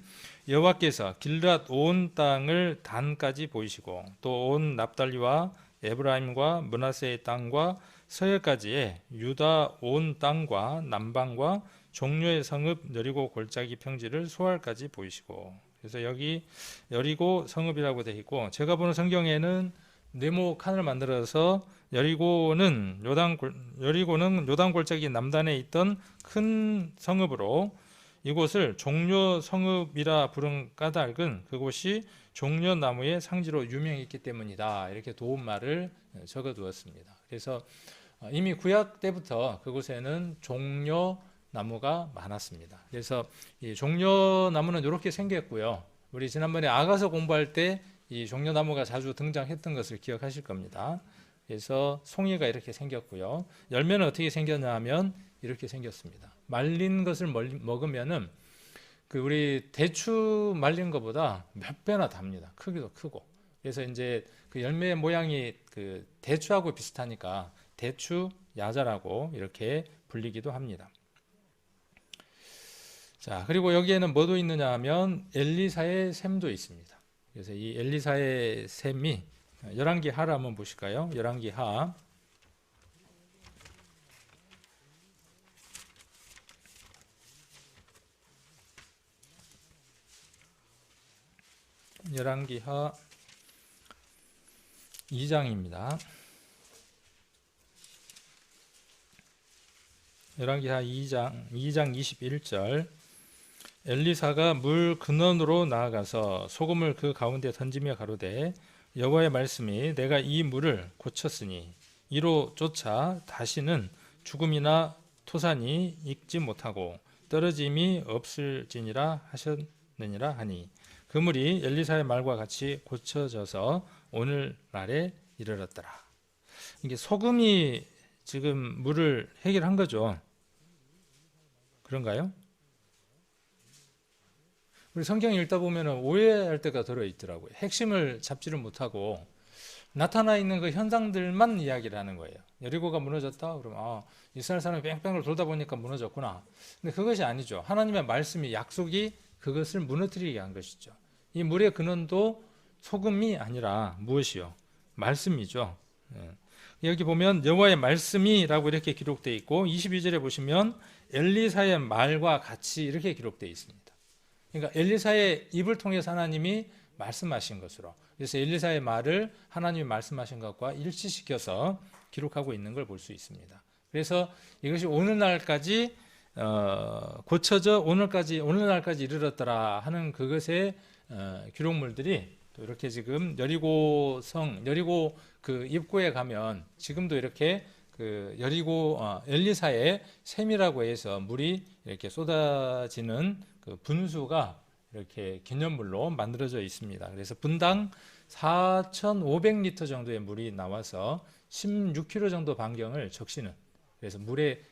여호와께서 길랏 온 땅을 단까지 보이시고 또 온 납달리와 에브라임과 므낫세의 땅과 서해까지의 유다 온 땅과 남방과 종려의 성읍 여리고 골짜기 평지를 소알까지 보이시고, 그래서 여기 여리고 성읍이라고 되어 있고, 제가 보는 성경에는 네모칸을 만들어서 여리고는 요단 골짜기 남단에 있던 큰 성읍으로 이곳을 종려 성읍이라 부른 까닭은 그곳이 종려나무의 상지로 유명했기 때문이다, 이렇게 도움말을 적어 두었습니다. 그래서 이미 구약 때부터 그곳에는 종려나무가 많았습니다. 그래서 이 종려나무는 이렇게 생겼고요. 우리 지난번에 아가서 공부할 때 이 종려나무가 자주 등장했던 것을 기억하실 겁니다. 그래서 송이가 이렇게 생겼고요. 열매는 어떻게 생겼냐 하면 이렇게 생겼습니다. 말린 것을 먹으면은 그 우리 대추 말린 것보다 몇 배나 답니다. 크기도 크고. 그래서 이제 그 열매 모양이 그 대추하고 비슷하니까 대추 야자라고 이렇게 불리기도 합니다. 자, 그리고 여기에는 뭐도 있느냐 하면 엘리사의 샘도 있습니다. 그래서 이 엘리사의 샘이 열왕기 하를 한번 보실까요? 열왕기 하. 열왕기하 2장입니다. 열왕기하 2장 21절. 엘리사가 물 근원으로 나아가서 소금을 그 가운데 던지며 가로되 여호와의 말씀이 내가 이 물을 고쳤으니 이로 쫓아 다시는 죽음이나 토산이 익지 못하고 떨어짐이 없을지니라 하셨느니라 하니 그 물이 엘리사의 말과 같이 고쳐져서 오늘날에 이르렀더라. 이게 소금이 지금 물을 해결한 거죠. 그런가요? 우리 성경 읽다 보면 오해할 때가 들어있더라고요. 핵심을 잡지를 못하고 나타나 있는 그 현상들만 이야기를 하는 거예요. 여리고가 무너졌다? 그러면 이스라엘 사람이 뺑뺑을 돌다 보니까 무너졌구나. 근데 그것이 아니죠. 하나님의 말씀이, 약속이 그것을 무너뜨리게 한 것이죠. 이 물의 근원도 소금이 아니라 무엇이요? 말씀이죠. 여기 보면 여호와의 말씀이라고 이렇게 기록되어 있고 22절에 보시면 엘리사의 말과 같이 이렇게 기록되어 있습니다. 그러니까 엘리사의 입을 통해서 하나님이 말씀하신 것으로, 그래서 엘리사의 말을 하나님이 말씀하신 것과 일치시켜서 기록하고 있는 걸 볼 수 있습니다. 그래서 이것이 오늘날까지 고쳐져 오늘날까지 이르렀더라 하는 그것의 기록물들이 또 이렇게 지금 여리고 그 입구에 가면 지금도 이렇게 그 여리고 엘리사의 샘이라고 해서 물이 이렇게 쏟아지는 그 분수가 이렇게 기념물로 만들어져 있습니다. 그래서 분당 4,500리터 정도의 물이 나와서 16km 정도 반경을 적시는, 그래서 물의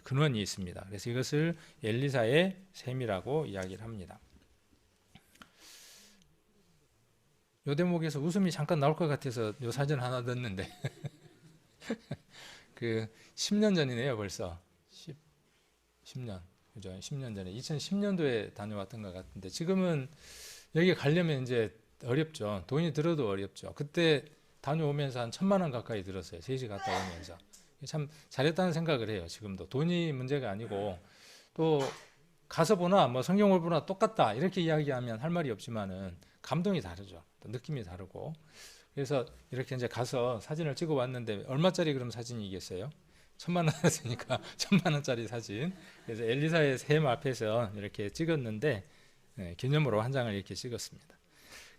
근원이 있습니다. 그래서 이것을 엘리사의 샘이라고 이야기를 합니다. 요 대목에서 웃음이 잠깐 나올 것 같아서 요 사진 하나 넣었는데 그 10년 전이네요, 벌써. 10년. 그죠? 10년 전에 2010년도에 다녀왔던 것 같은데 지금은 여기 가려면 이제 어렵죠. 돈이 들어도 어렵죠. 그때 다녀오면서 한 1,000만 원 가까이 들었어요. 3시 갔다 오면서. 참 잘했다는 생각을 해요. 지금도 돈이 문제가 아니고, 또 가서 보나 뭐 성경을 보나 똑같다 이렇게 이야기하면 할 말이 없지만은 감동이 다르죠. 또 느낌이 다르고. 그래서 이렇게 이제 가서 사진을 찍어 왔는데 얼마짜리 그럼 사진이겠어요? 1,000만 원 했으니까 1,000만 원짜리 사진. 그래서 엘리사의 샘 앞에서 이렇게 찍었는데 기념으로 한 장을 이렇게 찍었습니다.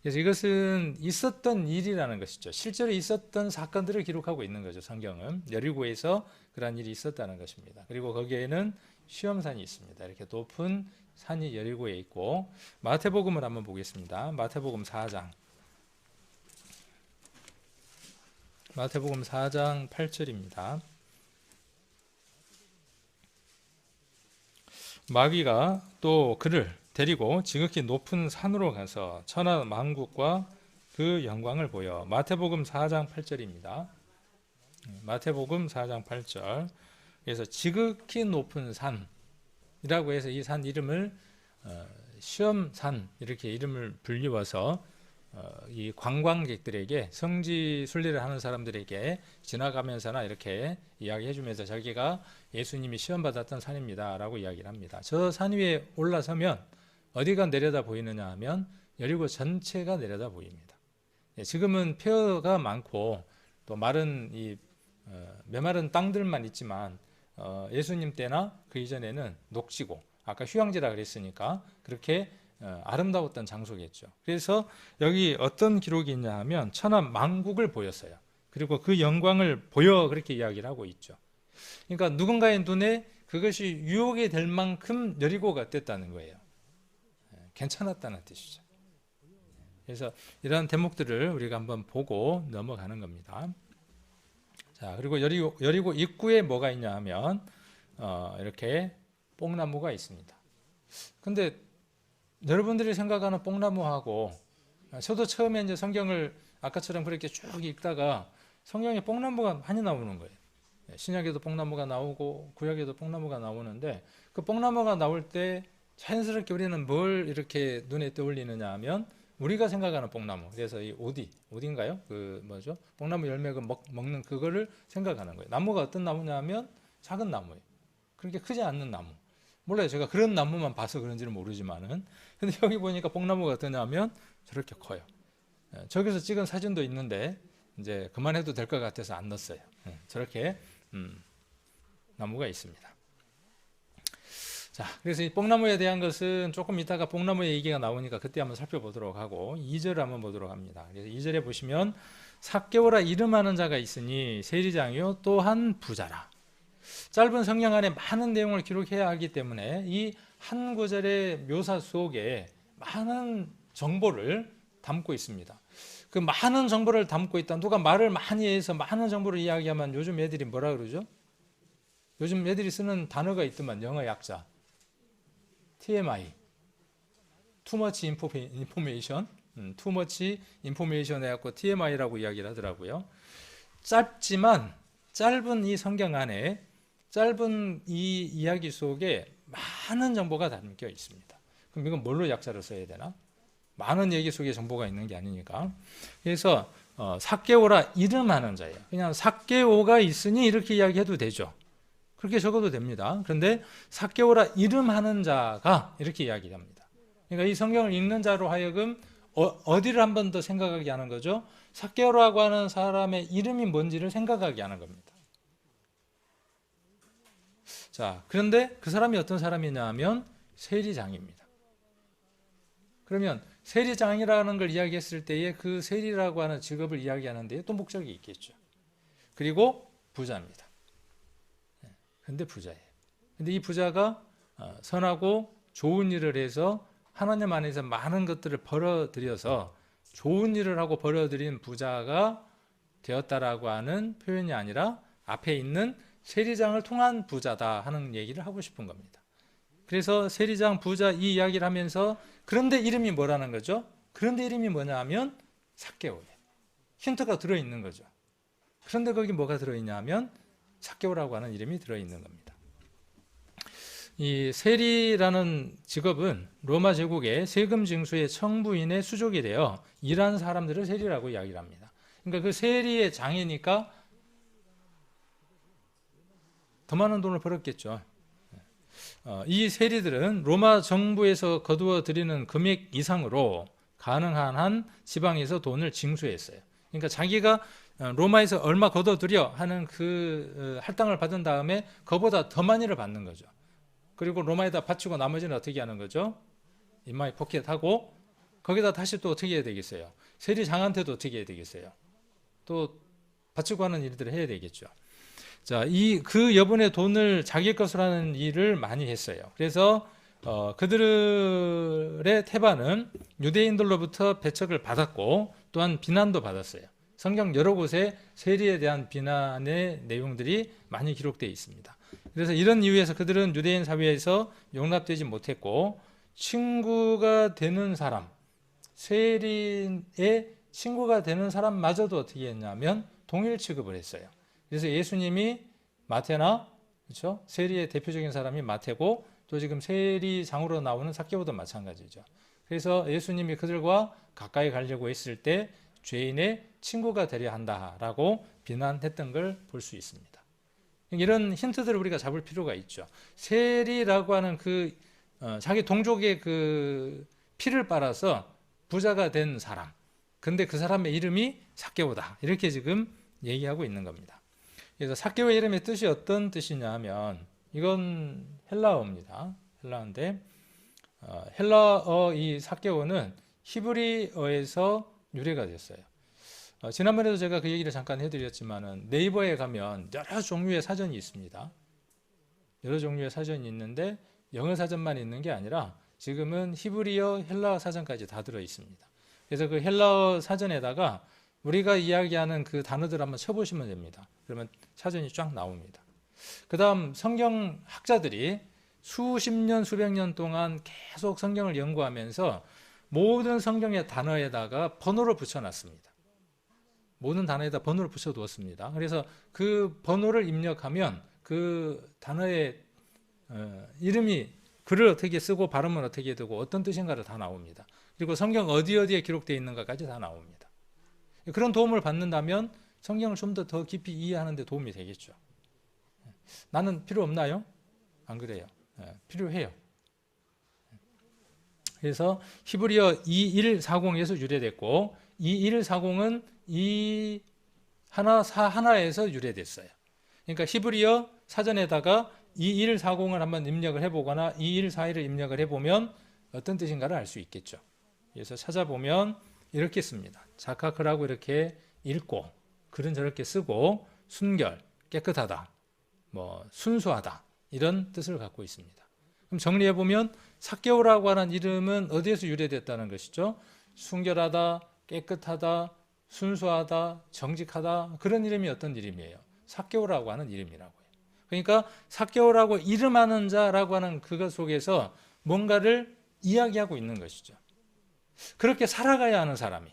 그래서 이것은 있었던 일이라는 것이죠. 실제로 있었던 사건들을 기록하고 있는 거죠. 성경은 여리고에서 그러한 일이 있었다는 것입니다. 그리고 거기에는 시험산이 있습니다. 이렇게 높은 산이 여리고에 있고, 마태복음을 한번 보겠습니다. 마태복음 4장 8절입니다. 마귀가 또 그를 데리고 지극히 높은 산으로 가서 천하 만국과 그 영광을 보여. 마태복음 4장 8절입니다. 마태복음 4장 8절. 그래서 지극히 높은 산이라고 해서 이 산 이름을 시험산 이렇게 이름을 불리워서 이 관광객들에게, 성지 순례를 하는 사람들에게 지나가면서나 이렇게 이야기해 주면서 저기가 예수님이 시험 받았던 산입니다 라고 이야기를 합니다. 저 산 위에 올라서면 어디가 내려다 보이느냐 하면 여리고 전체가 내려다 보입니다. 지금은 폐허가 많고 또 마른 메마른 땅들만 있지만 예수님 때나 그 이전에는 녹지고, 아까 휴양지라 그랬으니까 그렇게 아름다웠던 장소겠죠. 그래서 여기 어떤 기록이 있냐 하면 천하 만국을 보였어요. 그리고 그 영광을 보여, 그렇게 이야기를 하고 있죠. 그러니까 누군가의 눈에 그것이 유혹이 될 만큼 여리고가 됐다는 거예요. 괜찮았다는 뜻이죠. 그래서 이런 대목들을 우리가 한번 보고 넘어가는 겁니다. 자, 그리고 여리고 입구에 뭐가 있냐 하면 이렇게 뽕나무가 있습니다. 근데 여러분들이 생각하는 뽕나무하고, 저도 처음에 이제 성경을 아까처럼 그렇게 쭉 읽다가 성경에 뽕나무가 많이 나오는 거예요. 신약에도 뽕나무가 나오고 구약에도 뽕나무가 나오는데, 그 뽕나무가 나올 때 자연스럽게 우리는 뭘 이렇게 눈에 떠올리느냐 하면 우리가 생각하는 뽕나무, 그래서 이 오디인가요? 그 뭐죠? 뽕나무 열매 먹는 그거를 생각하는 거예요. 나무가 어떤 나무냐 하면 작은 나무예요. 그렇게 크지 않는 나무. 몰라요. 제가 그런 나무만 봐서 그런지는 모르지만은. 근데 여기 보니까 뽕나무가 어떠냐면 저렇게 커요. 저기서 찍은 사진도 있는데 이제 그만해도 될 것 같아서 안 넣었어요. 저렇게 나무가 있습니다. 자, 그래서 이 뽕나무에 대한 것은 조금 이따가 뽕나무의 얘기가 나오니까 그때 한번 살펴보도록 하고 2절을 한번 보도록 합니다. 그래서 2절에 보시면 삭개오라 이름하는 자가 있으니 세리장이요 또한 부자라. 짧은 성경 안에 많은 내용을 기록해야 하기 때문에 이 한 구절의 묘사 속에 많은 정보를 담고 있습니다. 그 많은 정보를 담고 있다. 누가 말을 많이 해서 많은 정보를 이야기하면 요즘 애들이 뭐라 그러죠? 요즘 애들이 쓰는 단어가 있더만 영어 약자. TMI. Too much information. Too much information 해갖고 TMI라고 이야기를 하더라고요. 짧지만 짧은 이 성경 안에 짧은 이 이야기 속에 많은 정보가 담겨 있습니다. 그럼 이건 뭘로 약자를 써야 되나? 많은 얘기 속에 정보가 있는 게 아니니까. 그래서 삭개오라 이름하는 자예요. 그냥 삭개오가 있으니 이렇게 이야기해도 되죠. 그렇게 적어도 됩니다. 그런데 삭개오라 이름하는 자가 이렇게 이야기합니다. 그러니까 이 성경을 읽는 자로 하여금 어디를 한 번 더 생각하게 하는 거죠? 삭개오라고 하는 사람의 이름이 뭔지를 생각하게 하는 겁니다. 자, 그런데 그 사람이 어떤 사람이냐 하면 세리장입니다. 그러면 세리장이라는 걸 이야기했을 때에 그 세리라고 하는 직업을 이야기하는 데에 또 목적이 있겠죠. 그리고 부자입니다. 근데 부자예요. 근데 이 부자가 선하고 좋은 일을 해서 하나님 안에서 많은 것들을 벌어들여서 좋은 일을 하고 벌어들인 부자가 되었다라고 하는 표현이 아니라 앞에 있는 세리장을 통한 부자다 하는 얘기를 하고 싶은 겁니다. 그래서 세리장, 부자 이 이야기를 하면서 그런데 이름이 뭐라는 거죠? 그런데 이름이 뭐냐 하면 삭개오예요. 힌트가 들어있는 거죠. 그런데 거기 뭐가 들어있냐 하면 삭개오라고 하는 이름이 들어있는 겁니다. 이 세리라는 직업은 로마 제국의 세금 징수의 청부인의 수족이 되어 일하는 사람들을 세리라고 이야기를 합니다. 그러니까 그 세리의 장이니까 더 많은 돈을 벌었겠죠. 이 세리들은 로마 정부에서 거두어 들이는 금액 이상으로 가능한 한 지방에서 돈을 징수했어요. 그러니까 자기가 로마에서 얼마 거둬들여 하는 그 할당을 받은 다음에 그보다 더 많이를 받는 거죠. 그리고 로마에다 바치고 나머지는 어떻게 하는 거죠? 인마이 포켓하고 거기다 다시 또 어떻게 해야 되겠어요? 세리장한테도 어떻게 해야 되겠어요? 또 바치고 하는 일들을 해야 되겠죠. 자, 그 여분의 돈을 자기 것으로 하는 일을 많이 했어요. 그래서 그들의 태반은 유대인들로부터 배척을 받았고 또한 비난도 받았어요. 성경 여러 곳에 세리에 대한 비난의 내용들이 많이 기록되어 있습니다. 그래서 이런 이유에서 그들은 유대인 사회에서 용납되지 못했고 친구가 되는 사람, 세리의 친구가 되는 사람마저도 어떻게 했냐면 동일 취급을 했어요. 그래서 예수님이 마태나 그렇죠? 세리의 대표적인 사람이 마태고 또 지금 세리장으로 나오는 삭개오도 마찬가지죠. 그래서 예수님이 그들과 가까이 가려고 했을 때 죄인의 친구가 되려 한다라고 비난했던 걸 볼 수 있습니다. 이런 힌트들을 우리가 잡을 필요가 있죠. 세리라고 하는 그 자기 동족의 그 피를 빨아서 부자가 된 사람. 근데 그 사람의 이름이 삭개오다. 이렇게 지금 얘기하고 있는 겁니다. 그래서 삭개오의 이름의 뜻이 어떤 뜻이냐 하면 이건 헬라어입니다. 헬라어인데 헬라어 이 삭개오는 히브리어에서 유래가 됐어요. 지난번에도 제가 그 얘기를 잠깐 해드렸지만은 네이버에 가면 여러 종류의 사전이 있습니다. 여러 종류의 사전이 있는데 영어 사전만 있는 게 아니라 지금은 히브리어, 헬라어 사전까지 다 들어 있습니다. 그래서 그 헬라어 사전에다가 우리가 이야기하는 그 단어들 한번 쳐보시면 됩니다. 그러면 사전이 쫙 나옵니다. 그 다음 성경학자들이 수십 년, 수백 년 동안 계속 성경을 연구하면서 모든 성경의 단어에다가 번호를 붙여놨습니다. 모든 단어에다 번호를 붙여두었습니다. 그래서 그 번호를 입력하면 그 단어의 이름이 글을 어떻게 쓰고 발음을 어떻게 되고 어떤 뜻인가를 다 나옵니다. 그리고 성경 어디에 기록되어 있는가까지 다 나옵니다. 그런 도움을 받는다면 성경을 좀 더 깊이 이해하는 데 도움이 되겠죠. 나는 필요 없나요? 안 그래요. 필요해요. 그래서 히브리어 2140에서 유래됐고 2140은 2141에서 유래됐어요. 그러니까 히브리어 사전에다가 2140을 한번 입력을 해보거나 2141을 입력을 해보면 어떤 뜻인가를 알 수 있겠죠. 그래서 찾아보면 이렇게 씁니다. 자카크라고 이렇게 읽고 글은 저렇게 쓰고 순결, 깨끗하다, 뭐 순수하다 이런 뜻을 갖고 있습니다. 그럼 정리해보면 삭개오라고 하는 이름은 어디에서 유래됐다는 것이죠? 순결하다, 깨끗하다, 순수하다, 정직하다 그런 이름이 어떤 이름이에요? 삭개오라고 하는 이름이라고요. 그러니까 삭개오라고 이름하는 자라고 하는 그것 속에서 뭔가를 이야기하고 있는 것이죠. 그렇게 살아가야 하는 사람이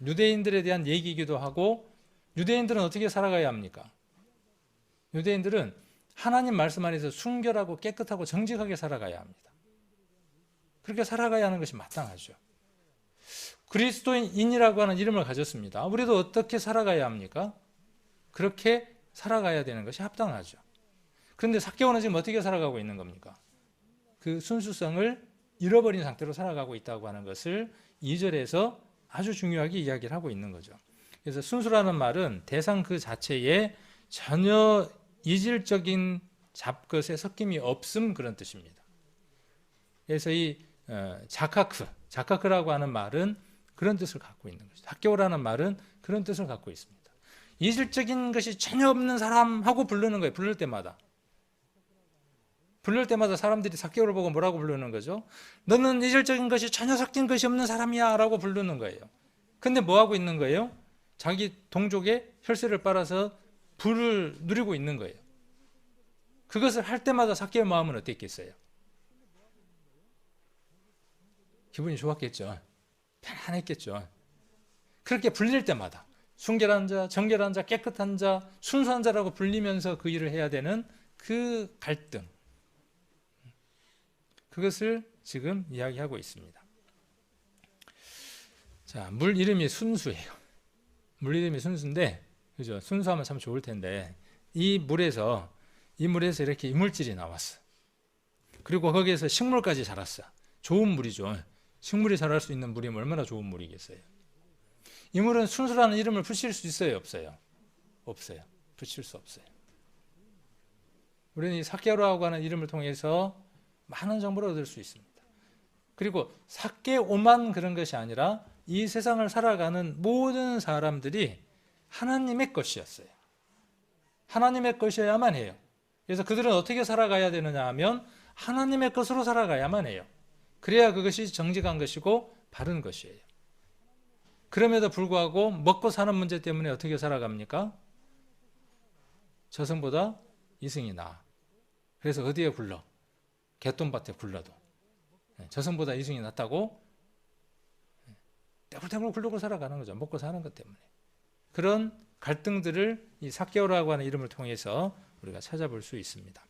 유대인들에 대한 얘기이기도 하고 유대인들은 어떻게 살아가야 합니까? 유대인들은 하나님 말씀 안에서 순결하고 깨끗하고 정직하게 살아가야 합니다. 그렇게 살아가야 하는 것이 마땅하죠. 그리스도인이라고 하는 이름을 가졌습니다. 우리도 어떻게 살아가야 합니까? 그렇게 살아가야 되는 것이 합당하죠. 그런데 삭개오는 지금 어떻게 살아가고 있는 겁니까? 그 순수성을 잃어버린 상태로 살아가고 있다고 하는 것을 2절에서 아주 중요하게 이야기를 하고 있는 거죠. 그래서 순수라는 말은 대상 그 자체에 전혀 이질적인 잡것의 섞임이 없음 그런 뜻입니다. 그래서 이 자카크라고 하는 말은 그런 뜻을 갖고 있는 것이죠. 삭개오라는 말은 그런 뜻을 갖고 있습니다. 이질적인 것이 전혀 없는 사람하고 부르는 거예요. 부를 때마다 사람들이 삭개오를 보고 뭐라고 부르는 거죠? 너는 이질적인 것이 전혀 섞인 것이 없는 사람이야 라고 부르는 거예요. 근데 뭐 하고 있는 거예요? 자기 동족의 혈세를 빨아서 부를 누리고 있는 거예요. 그것을 할 때마다 삭개오 마음은 어땠겠어요? 기분이 좋았겠죠. 편안했겠죠. 그렇게 불릴 때마다 순결한 자, 정결한 자, 깨끗한 자, 순수한 자라고 불리면서 그 일을 해야 되는 그 갈등, 그것을 지금 이야기하고 있습니다. 자, 물 이름이 순수예요. 물 이름이 순수인데, 그죠? 순수하면 참 좋을 텐데, 이 물에서 이렇게 이물질이 나왔어. 그리고 거기에서 식물까지 자랐어. 좋은 물이죠. 식물이 자랄 수 있는 물이면 얼마나 좋은 물이겠어요. 이 물은 순수라는 이름을 붙일 수 있어요, 없어요? 없어요. 붙일 수 없어요. 우리는 이 삭개오라고 하는 이름을 통해서 많은 정보를 얻을 수 있습니다. 그리고 삭개오만 그런 것이 아니라 이 세상을 살아가는 모든 사람들이 하나님의 것이었어요. 하나님의 것이어야만 해요. 그래서 그들은 어떻게 살아가야 되느냐 하면 하나님의 것으로 살아가야만 해요. 그래야 그것이 정직한 것이고 바른 것이에요. 그럼에도 불구하고 먹고 사는 문제 때문에 어떻게 살아갑니까? 저승보다 이승이 나아. 그래서 어디에 굴러? 개똥밭에 굴러도 저승보다 이승이 낫다고 떼굴떼굴 굴르고 살아가는 거죠. 먹고 사는 것 때문에. 그런 갈등들을 이 삭개오라고 하는 이름을 통해서 우리가 찾아볼 수 있습니다.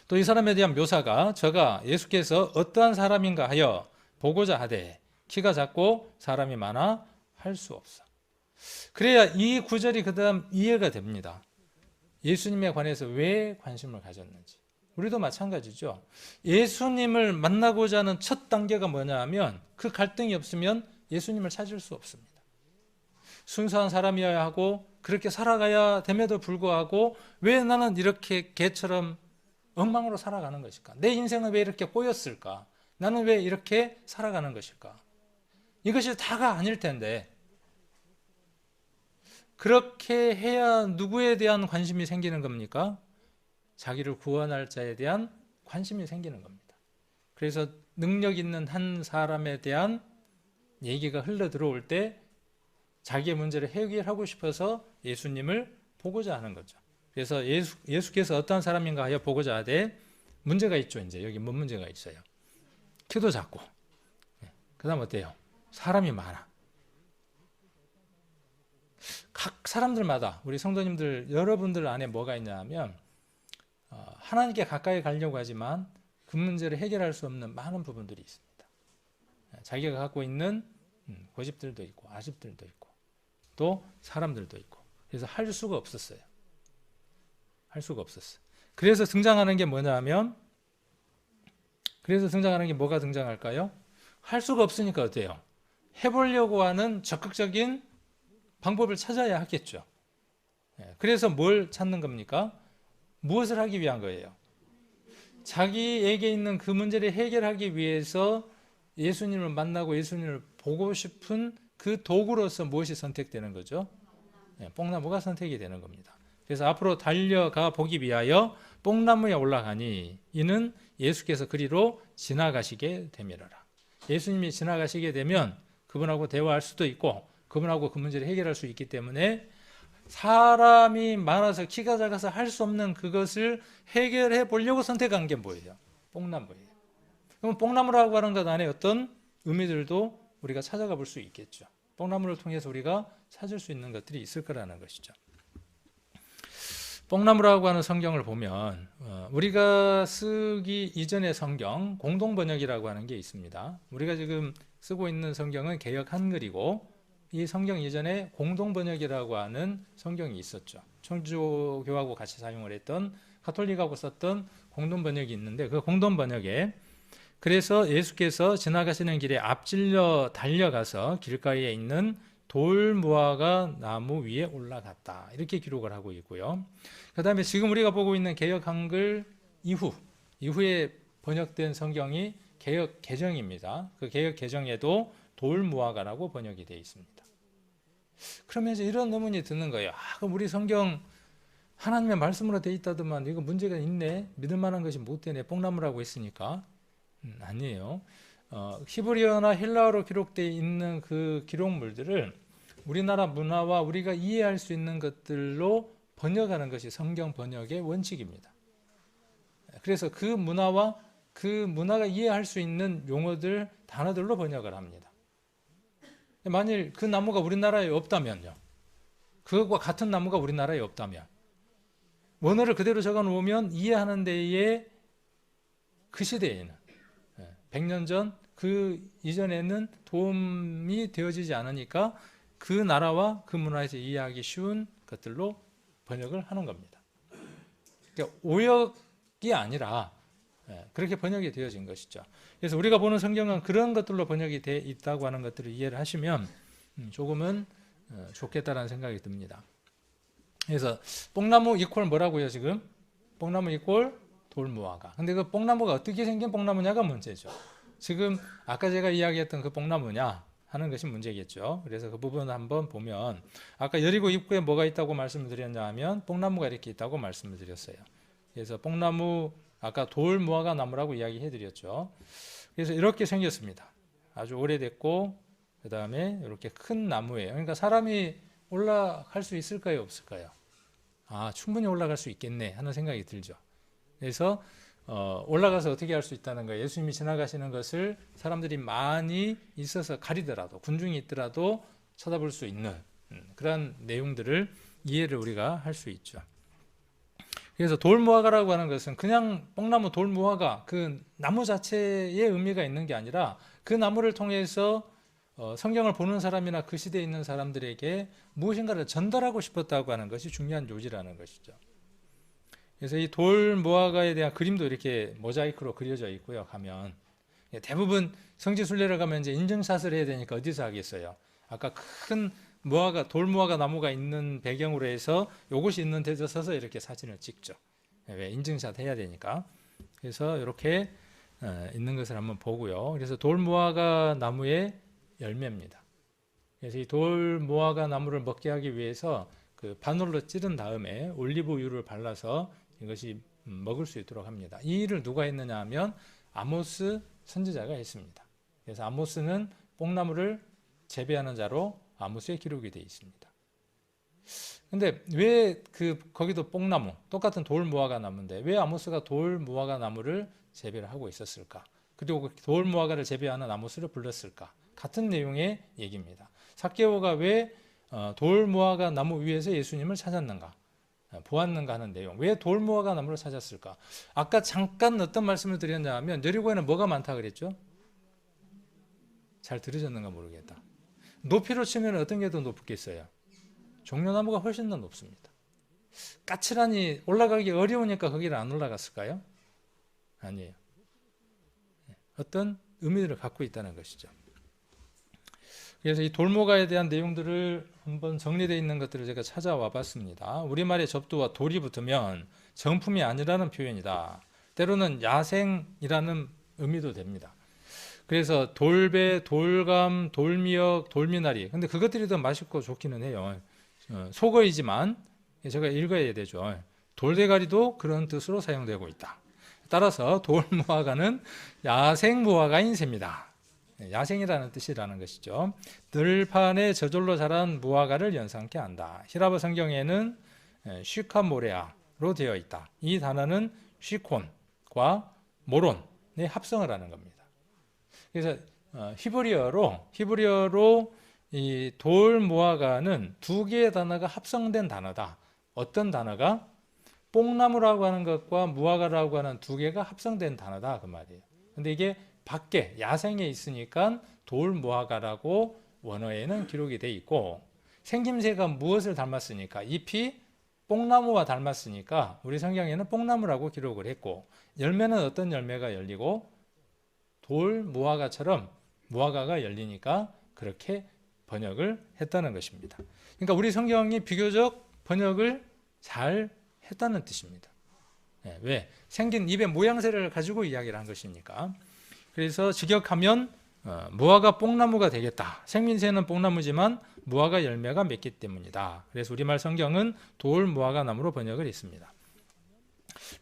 또 이 사람에 대한 묘사가 저가 예수께서 어떠한 사람인가 하여 보고자 하되 키가 작고 사람이 많아 할 수 없어. 그래야 이 구절이 그 다음 이해가 됩니다. 예수님에 관해서 왜 관심을 가졌는지. 우리도 마찬가지죠. 예수님을 만나고자 하는 첫 단계가 뭐냐 하면 그 갈등이 없으면 예수님을 찾을 수 없습니다. 순수한 사람이어야 하고 그렇게 살아가야 됨에도 불구하고 왜 나는 이렇게 개처럼 엉망으로 살아가는 것일까? 내 인생은 왜 이렇게 꼬였을까? 나는 왜 이렇게 살아가는 것일까? 이것이 다가 아닐 텐데 그렇게 해야 누구에 대한 관심이 생기는 겁니까? 자기를 구원할 자에 대한 관심이 생기는 겁니다. 그래서 능력 있는 한 사람에 대한 얘기가 흘러 들어올 때 자기의 문제를 해결하고 싶어서 예수님을 보고자 하는 거죠. 그래서 예수께서 어떤 사람인가 하여 보고자 하되 문제가 있죠. 이제 여기 뭔 문제가 있어요? 키도 작고 그 다음 어때요? 사람이 많아. 각 사람들마다 우리 성도님들 여러분들 안에 뭐가 있냐 하면 하나님께 가까이 가려고 하지만 그 문제를 해결할 수 없는 많은 부분들이 있습니다. 자기가 갖고 있는 고집들도 있고 아집들도 있고 또 사람들도 있고 그래서 할 수가 없었어요. 할 수가 없었어요. 그래서 등장하는 게 뭐냐 하면 뭐가 등장할까요? 할 수가 없으니까 어때요? 해보려고 하는 적극적인 방법을 찾아야 하겠죠. 그래서 뭘 찾는 겁니까? 무엇을 하기 위한 거예요? 자기에게 있는 그 문제를 해결하기 위해서 예수님을 만나고 예수님을 보고 싶은 그 도구로서 무엇이 선택되는 거죠? 뽕나무가 선택이 되는 겁니다. 그래서 앞으로 달려가 보기 위하여 뽕나무에 올라가니 이는 예수께서 그리로 지나가시게 되밀어라. 예수님이 지나가시게 되면 그분하고 대화할 수도 있고 그분하고 그 문제를 해결할 수 있기 때문에 사람이 많아서 키가 작아서 할 수 없는 그것을 해결해 보려고 선택한 게 뭐예요? 뽕나무예요. 그럼 뽕나무라고 하는 것 안에 어떤 의미들도 우리가 찾아가 볼 수 있겠죠. 뽕나무를 통해서 우리가 찾을 수 있는 것들이 있을 거라는 것이죠. 뽕나무라고 하는 성경을 보면 우리가 쓰기 이전의 성경 공동번역이라고 하는 게 있습니다. 우리가 지금 쓰고 있는 성경은 개역 한글이고 이 성경 이전에 공동번역이라고 하는 성경이 있었죠. 천주교하고 같이 사용을 했던 가톨릭하고 썼던 공동번역이 있는데 그 공동번역에 그래서 예수께서 지나가시는 길에 앞질러 달려가서 길가에 있는 돌무화과 나무 위에 올라갔다. 이렇게 기록을 하고 있고요. 그 다음에 지금 우리가 보고 있는 개역 한글 이후에 번역된 성경이 개역 개정입니다. 그 개역 개정에도 돌무화과라고 번역이 되어 있습니다. 그러면 이제 이런 의문이 드는 거예요. 그럼 우리 성경 하나님의 말씀으로 되어 있다더만 이거 문제가 있네. 믿을 만한 것이 못 되네. 뽕나무라고 했으니까. 아니에요. 히브리어나 헬라어로 기록되어 있는 그 기록물들을 우리나라 문화와 우리가 이해할 수 있는 것들로 번역하는 것이 성경 번역의 원칙입니다. 그래서 그 문화와 그 문화가 이해할 수 있는 용어들, 단어들로 번역을 합니다. 만일 그 나무가 우리나라에 없다면요. 그것과 같은 나무가 우리나라에 없다면 원어를 그대로 적어 놓으면 이해하는 데에 그 시대에는 100년 전 그 이전에는 도움이 되어지지 않으니까 그 나라와 그 문화에서 이해하기 쉬운 것들로 번역을 하는 겁니다. 그러니까 오역이 아니라 그렇게 번역이 되어진 것이죠. 그래서 우리가 보는 성경은 그런 것들로 번역이 되어 있다고 하는 것들을 이해를 하시면 조금은 좋겠다라는 생각이 듭니다. 그래서 뽕나무 이퀄 뭐라고요 지금? 뽕나무 이퀄 돌무화과. 근데 그 뽕나무가 어떻게 생긴 뽕나무냐가 문제죠. 지금 아까 제가 이야기했던 그 뽕나무냐 하는 것이 문제겠죠. 그래서 그 부분을 한번 보면 아까 여리고 입구에 뭐가 있다고 말씀을 드렸냐 하면 뽕나무가 이렇게 있다고 말씀을 드렸어요. 그래서 뽕나무 아까 돌무화과 나무라고 이야기해 드렸죠. 그래서 이렇게 생겼습니다. 아주 오래됐고 그 다음에 이렇게 큰 나무예요. 그러니까 사람이 올라갈 수 있을까요 없을까요? 충분히 올라갈 수 있겠네 하는 생각이 들죠. 그래서 올라가서 어떻게 할 수 있다는 거예요. 예수님이 지나가시는 것을 사람들이 많이 있어서 가리더라도 군중이 있더라도 쳐다볼 수 있는 그런 내용들을 이해를 우리가 할 수 있죠. 그래서 돌무화과라고 하는 것은 그냥 뽕나무 돌무화과 그 나무 자체의 의미가 있는 게 아니라 그 나무를 통해서 성경을 보는 사람이나 그 시대에 있는 사람들에게 무엇인가를 전달하고 싶었다고 하는 것이 중요한 요지라는 것이죠. 그래서 이 돌무화과에 대한 그림도 이렇게 모자이크로 그려져 있고요. 가면 대부분 성지순례를 가면 이제 인증샷을 해야 되니까 어디서 하겠어요? 아까 큰 돌무화과 나무가 있는 배경으로 해서 요것이 있는 데서 서서 이렇게 사진을 찍죠. 왜? 인증샷 해야 되니까. 그래서 이렇게 있는 것을 한번 보고요. 그래서 돌무화과 나무의 열매입니다. 그래서 이 돌무화과 나무를 먹게 하기 위해서 그 바늘로 찌른 다음에 올리브유를 발라서 이것이 먹을 수 있도록 합니다. 이 일을 누가 했느냐 하면 아모스 선지자가 했습니다. 그래서 아모스는 뽕나무를 재배하는 자로 아모스에 기록이 되어 있습니다. 근데 왜 거기도 뽕나무, 똑같은 돌무화과 나무인데 왜 아모스가 돌무화과 나무를 재배를 하고 있었을까? 그리고 돌무화과를 재배하는 아모스를 불렀을까? 같은 내용의 얘기입니다. 삭개오가 왜 돌무화과 나무 위에서 예수님을 찾았는가? 보았는가 하는 내용. 왜 돌무화과 나무를 찾았을까? 아까 잠깐 어떤 말씀을 드렸냐 하면 여리고에는 뭐가 많다 그랬죠? 잘 들으셨는가 모르겠다. 높이로 치면 어떤 게 더 높겠어요? 종려나무가 훨씬 더 높습니다. 까칠하니 올라가기 어려우니까 거기를 안 올라갔을까요? 아니에요. 어떤 의미를 갖고 있다는 것이죠. 그래서 이 돌무화과에 대한 내용들을 한번 정리되어 있는 것들을 제가 찾아와 봤습니다. 우리말의 접두와 돌이 붙으면 정품이 아니라는 표현이다. 때로는 야생이라는 의미도 됩니다. 그래서 돌배, 돌감, 돌미역, 돌미나리. 근데 그것들이 더 맛있고 좋기는 해요. 속어이지만 제가 읽어야 되죠. 돌대가리도 그런 뜻으로 사용되고 있다. 따라서 돌무화과는 야생 무화과인 셈이다. 야생이라는 뜻이라는 것이죠. 들판에 저절로 자란 무화과를 연상케 한다. 히라버 성경에는 쉬카모레아로 되어 있다. 이 단어는 쉬콘과 모론의 합성을 하는 겁니다. 그래서 히브리어로 이 돌무화과는 두 개의 단어가 합성된 단어다. 어떤 단어가? 뽕나무라고 하는 것과 무화과라고 하는 두 개가 합성된 단어다 그 말이에요. 근데 이게 밖에 야생에 있으니까 돌무화과라고 원어에는 기록이 돼 있고, 생김새가 무엇을 닮았으니까, 잎이 뽕나무와 닮았으니까 우리 성경에는 뽕나무라고 기록을 했고, 열매는 어떤 열매가 열리고 돌무화과처럼 무화과가 열리니까 그렇게 번역을 했다는 것입니다. 그러니까 우리 성경이 비교적 번역을 잘 했다는 뜻입니다. 왜? 생긴 잎의 모양새를 가지고 이야기를 한 것이니까. 그래서 직역하면 무화과 뽕나무가 되겠다. 생김새는 뽕나무지만 무화과 열매가 맺기 때문이다. 그래서 우리말 성경은 돌무화과 나무로 번역을 했습니다.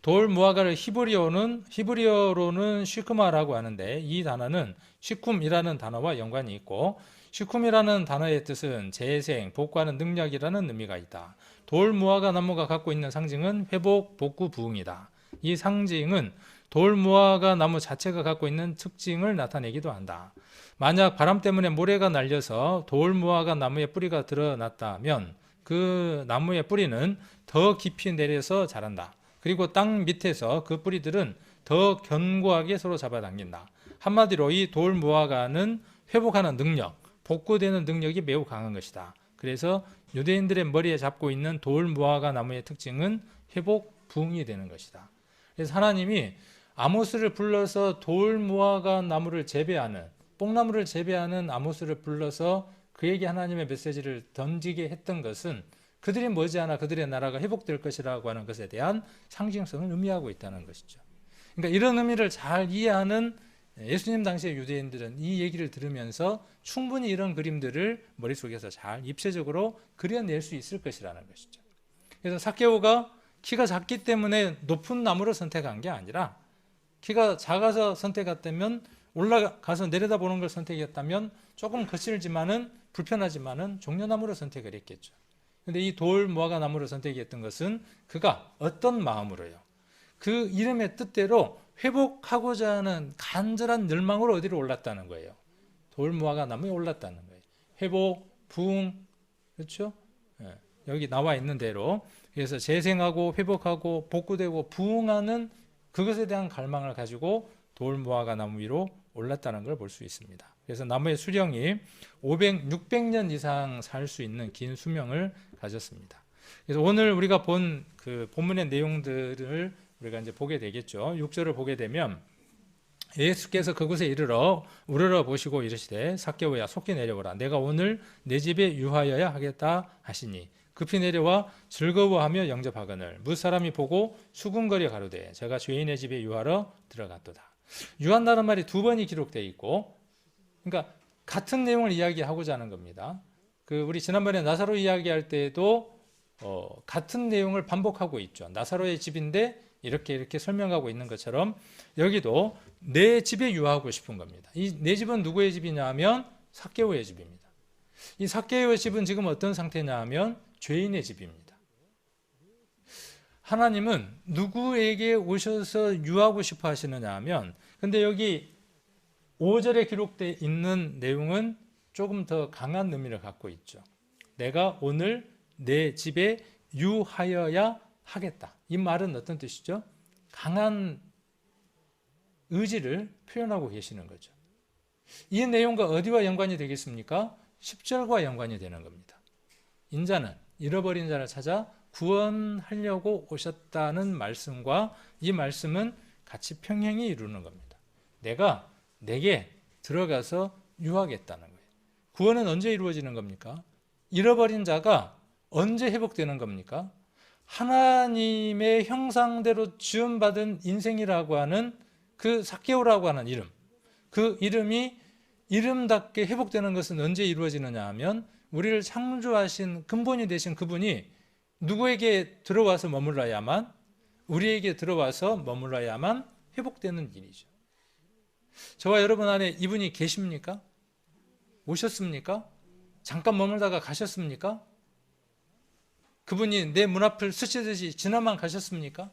돌무화과를 히브리어로는 시크마라고 하는데, 이 단어는 시쿰이라는 단어와 연관이 있고, 시쿰이라는 단어의 뜻은 재생, 복구하는 능력이라는 의미가 있다. 돌무화과 나무가 갖고 있는 상징은 회복, 복구, 부흥이다. 이 상징은 돌무화과 나무 자체가 갖고 있는 특징을 나타내기도 한다. 만약 바람 때문에 모래가 날려서 돌무화과 나무의 뿌리가 드러났다면 그 나무의 뿌리는 더 깊이 내려서 자란다. 그리고 땅 밑에서 그 뿌리들은 더 견고하게 서로 잡아당긴다. 한마디로 이 돌무화과는 회복하는 능력, 복구되는 능력이 매우 강한 것이다. 그래서 유대인들의 머리에 잡고 있는 돌무화과 나무의 특징은 회복, 부흥이 되는 것이다. 그래서 하나님이 아모스를 불러서 돌무화과 나무를 재배하는, 뽕나무를 재배하는 아모스를 불러서 그에게 하나님의 메시지를 던지게 했던 것은 그들이 머지않아 그들의 나라가 회복될 것이라고 하는 것에 대한 상징성을 의미하고 있다는 것이죠. 그러니까 이런 의미를 잘 이해하는 예수님 당시의 유대인들은 이 얘기를 들으면서 충분히 이런 그림들을 머릿속에서 잘 입체적으로 그려낼 수 있을 것이라는 것이죠. 그래서 삭개오가 키가 작기 때문에 높은 나무를 선택한 게 아니라, 키가 작아서 선택했다면, 올라가서 내려다보는 걸 선택했다면 조금 거칠지만은 불편하지만은 종려나무를 선택을 했겠죠. 그런데 이 돌무화과 나무를 선택했던 것은 그가 어떤 마음으로요? 그 이름의 뜻대로 회복하고자 하는 간절한 열망으로 어디로 올랐다는 거예요? 돌무화과 나무에 올랐다는 거예요. 회복, 부흥, 그렇죠? 여기 나와 있는 대로. 그래서 재생하고 회복하고 복구되고 부흥하는 그것에 대한 갈망을 가지고 돌무화과 나무 위로 올랐다는 걸 볼 수 있습니다. 그래서 나무의 수령이 600년 이상 살 수 있는 긴 수명을 가졌습니다. 그래서 오늘 우리가 본 그 본문의 내용들을 우리가 이제 보게 되겠죠. 6절을 보게 되면 예수께서 그곳에 이르러 우러러 보시고 이르시되 삭개오야 속히 내려오라. 내가 오늘 내 집에 유하여야 하겠다 하시니 급히 내려와 즐거워하며 영접하거늘 무사람이 보고 수군거려 가로되 제가 죄인의 집에 유하러 들어갔도다. 유한다는 말이 두 번이 기록되어 있고, 그러니까 같은 내용을 이야기하고자 하는 겁니다. 우리 지난번에 나사로 이야기할 때에도 같은 내용을 반복하고 있죠. 나사로의 집인데 이렇게 설명하고 있는 것처럼 여기도 내 집에 유하고 싶은 겁니다. 이 내 집은 누구의 집이냐 하면 삭개오의 집입니다. 이 삭개오의 집은 지금 어떤 상태냐 하면 죄인의 집입니다. 하나님은 누구에게 오셔서 유하고 싶어 하시느냐 하면, 근데 여기 5절에 기록되어 있는 내용은 조금 더 강한 의미를 갖고 있죠. 내가 오늘 내 집에 유하여야 하겠다. 이 말은 어떤 뜻이죠? 강한 의지를 표현하고 계시는 거죠. 이 내용과 어디와 연관이 되겠습니까? 10절과 연관이 되는 겁니다. 인자는 잃어버린 자를 찾아 구원하려고 오셨다는 말씀과 이 말씀은 같이 평행이 이루는 겁니다. 내가 내게 들어가서 유하겠다는 거예요. 구원은 언제 이루어지는 겁니까? 잃어버린 자가 언제 회복되는 겁니까? 하나님의 형상대로 지음받은 인생이라고 하는 그 삭개오라고 하는 이름, 그 이름이 이름답게 회복되는 것은 언제 이루어지느냐 하면 우리를 창조하신 근본이 되신 그분이 누구에게 들어와서 머물러야만, 우리에게 들어와서 머물러야만 회복되는 일이죠. 저와 여러분 안에 이분이 계십니까? 오셨습니까? 잠깐 머물다가 가셨습니까? 그분이 내 문 앞을 스치듯이 지나만 가셨습니까?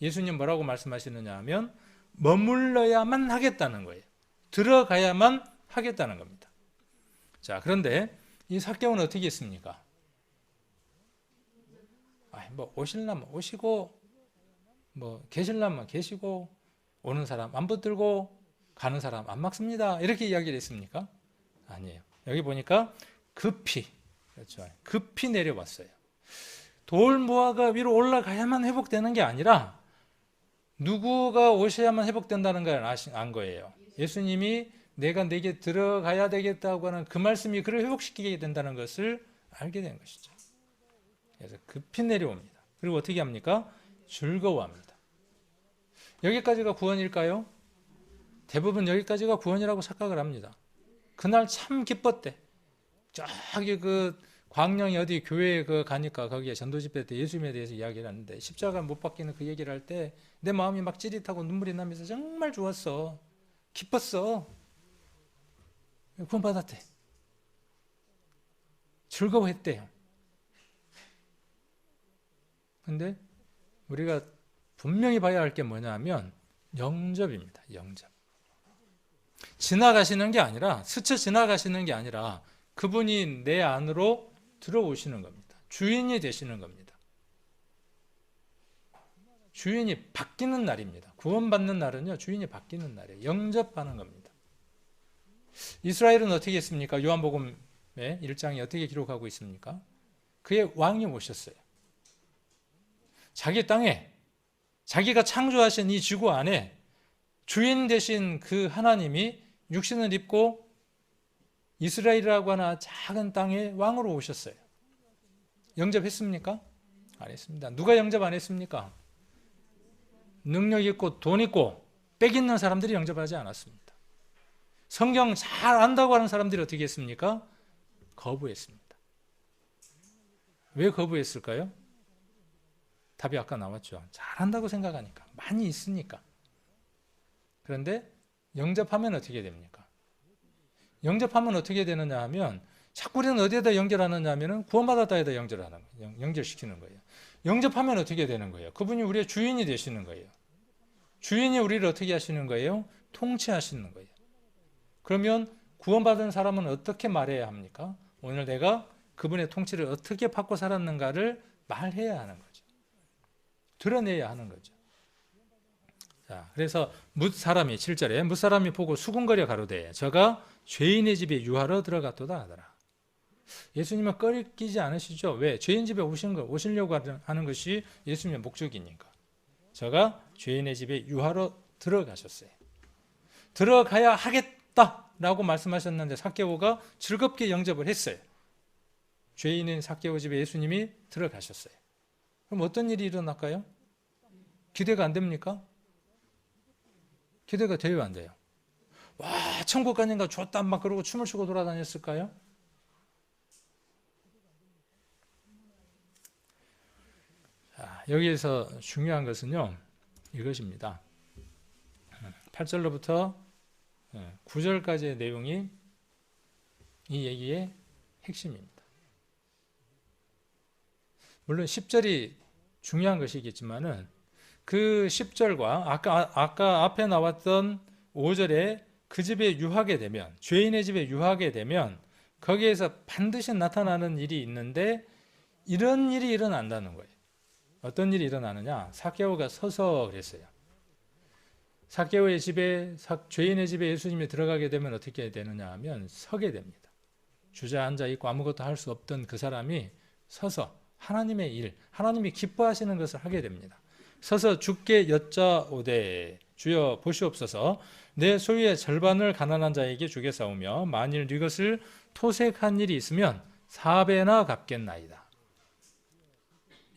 예수님 뭐라고 말씀하시느냐 하면 머물러야만 하겠다는 거예요. 들어가야만 하겠다는 겁니다. 자, 그런데 이 삭개오는 어떻게 했습니까? 뭐 오실라면 오시고, 뭐 계실라면 계시고, 오는 사람 안 붙들고 가는 사람 안 막습니다. 이렇게 이야기를 했습니까? 아니에요. 여기 보니까 급히, 그렇죠, 급히 내려왔어요. 돌무화가 위로 올라가야만 회복되는 게 아니라 누구가 오셔야만 회복된다는 걸 안 거예요. 예수님이 내가 내게 들어가야 되겠다고 하는 그 말씀이 그를 회복시키게 된다는 것을 알게 된 것이죠. 그래서 급히 내려옵니다. 그리고 어떻게 합니까? 즐거워합니다. 여기까지가 구원일까요? 대부분 여기까지가 구원이라고 착각을 합니다. 그날 참 기뻤대. 저기 그 광명이 어디 교회에 가니까 거기에 전도집회 때 예수님에 대해서 이야기를 하는데 십자가 못 박히는 그 얘기를 할 때 내 마음이 막 찌릿하고 눈물이 나면서 정말 좋았어. 기뻤어. 구원받았대. 즐거워했대요. 근데 우리가 분명히 봐야 할 게 뭐냐면 영접입니다. 영접. 지나가시는 게 아니라, 스쳐 지나가시는 게 아니라 그분이 내 안으로 들어오시는 겁니다. 주인이 되시는 겁니다. 주인이 바뀌는 날입니다. 구원받는 날은요, 주인이 바뀌는 날이에요. 영접하는 겁니다. 이스라엘은 어떻게 했습니까? 요한복음의 1장이 어떻게 기록하고 있습니까? 그의 왕이 오셨어요. 자기 땅에, 자기가 창조하신 이 지구 안에 주인 되신 그 하나님이 육신을 입고 이스라엘이라고 하는 작은 땅에 왕으로 오셨어요. 영접했습니까? 안 했습니다. 누가 영접 안 했습니까? 능력 있고 돈 있고 빽 있는 사람들이 영접하지 않았습니다. 성경 잘 안다고 하는 사람들이 어떻게 했습니까? 거부했습니다. 왜 거부했을까요? 답이 아까 나왔죠. 잘한다고 생각하니까, 많이 있으니까. 그런데 영접하면 어떻게 됩니까? 영접하면 어떻게 되느냐 하면 자꾸 우리는 어디에다 연결하느냐 하면 구원받았다에다 연결시키는 거예요. 영접하면 어떻게 되는 거예요? 그분이 우리의 주인이 되시는 거예요. 주인이 우리를 어떻게 하시는 거예요? 통치하시는 거예요. 그러면 구원받은 사람은 어떻게 말해야 합니까? 오늘 내가 그분의 통치를 어떻게 받고 살았는가를 말해야 하는 거죠. 드러내야 하는 거죠. 자, 그래서 뭇사람이 7절에 뭇사람이 보고 수군거려 가로되 저가 죄인의 집에 유하러 들어갔도다 하더라. 예수님은 꺼리끼지 않으시죠? 왜? 죄인 집에 오시려고 하는 것이 예수님의 목적이니까. 저가 죄인의 집에 유하러 들어가셨어요. 들어가야 하겠다라고 말씀하셨는데 삭개오가 즐겁게 영접을 했어요. 죄인인 삭개오 집에 예수님이 들어가셨어요. 그럼 어떤 일이 일어날까요? 기대가 안 됩니까? 기대가 돼요, 안 돼요? 와, 천국 가니까 좋다 막 그러고 춤을 추고 돌아다녔을까요? 자, 여기에서 중요한 것은요, 이것입니다. 8절로부터 9절까지의 내용이 이 얘기의 핵심입니다. 물론 10절이 중요한 것이겠지만은 그 10절과 아까 앞에 나왔던 5절에 그 집에 유하게 되면, 죄인의 집에 유하게 되면 거기에서 반드시 나타나는 일이 있는데 이런 일이 일어난다는 거예요. 어떤 일이 일어나느냐? 삭개오가 서서 그랬어요. 삭개오의 집에, 죄인의 집에 예수님이 들어가게 되면 어떻게 되느냐 하면 서게 됩니다. 주저앉아 있고 아무것도 할 수 없던 그 사람이 서서 하나님의 일, 하나님이 기뻐하시는 것을 하게 됩니다. 서서 주께 여짜오되 주여 보시옵소서 내 소유의 절반을 가난한 자에게 주겠사오며 만일 이것을 토색한 일이 있으면 4배나 갚겠나이다.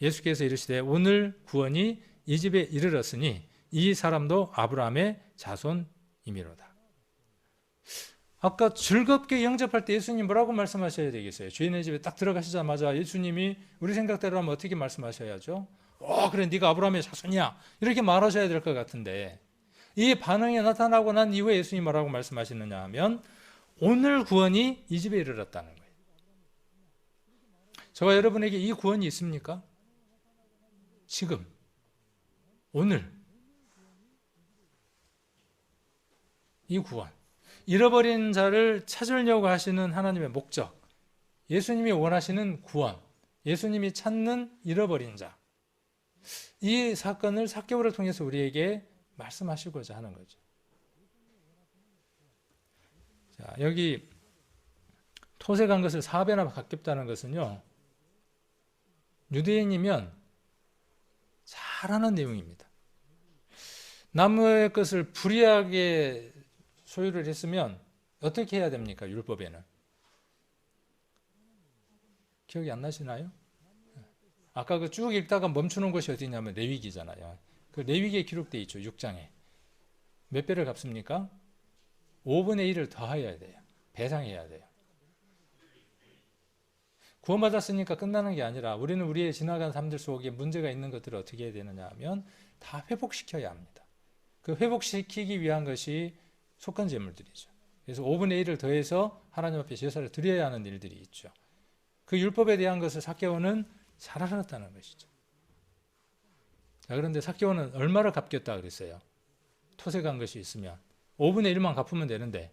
예수께서 이르시되 오늘 구원이 이 집에 이르렀으니 이 사람도 아브라함의 자손이미로다. 아까 즐겁게 영접할 때 예수님 뭐라고 말씀하셔야 되겠어요? 주인의 집에 딱 들어가시자마자 예수님이 우리 생각대로 하면 어떻게 말씀하셔야죠? 그래 네가 아브라함의 자손이야 이렇게 말하셔야 될 것 같은데 이 반응이 나타나고 난 이후에 예수님 뭐라고 말씀하시느냐 하면 오늘 구원이 이 집에 이르렀다는 거예요. 저와 여러분에게 이 구원이 있습니까? 지금 오늘 이 구원, 잃어버린 자를 찾으려고 하시는 하나님의 목적, 예수님이 원하시는 구원, 예수님이 찾는 잃어버린 자, 이 사건을 삭개오를 통해서 우리에게 말씀하시고자 하는 거죠. 자, 여기 토색한 것을 4배나 갚겠다는 것은요, 유대인이면 잘하는 내용입니다. 남의 것을 불이하게 소유를 했으면 어떻게 해야 됩니까? 율법에는. 기억이 안 나시나요? 아까 그 쭉 읽다가 멈추는 곳이 어디냐면 레위기잖아요. 그 레위기에 기록되어 있죠. 6장에. 몇 배를 갚습니까? 5분의 1을 더하여야 돼요. 배상해야 돼요. 구원받았으니까 끝나는 게 아니라 우리는 우리의 지나간 삶들 속에 문제가 있는 것들을 어떻게 해야 되느냐 하면 다 회복시켜야 합니다. 그 회복시키기 위한 것이 속건 제물들이죠. 그래서 5분의 1을 더해서 하나님 앞에 제사를 드려야 하는 일들이 있죠. 그 율법에 대한 것을 삭개오는 잘 알았다는 것이죠. 자, 그런데 삭개오는 얼마를 갚겠다 그랬어요? 토색한 것이 있으면 5분의 1만 갚으면 되는데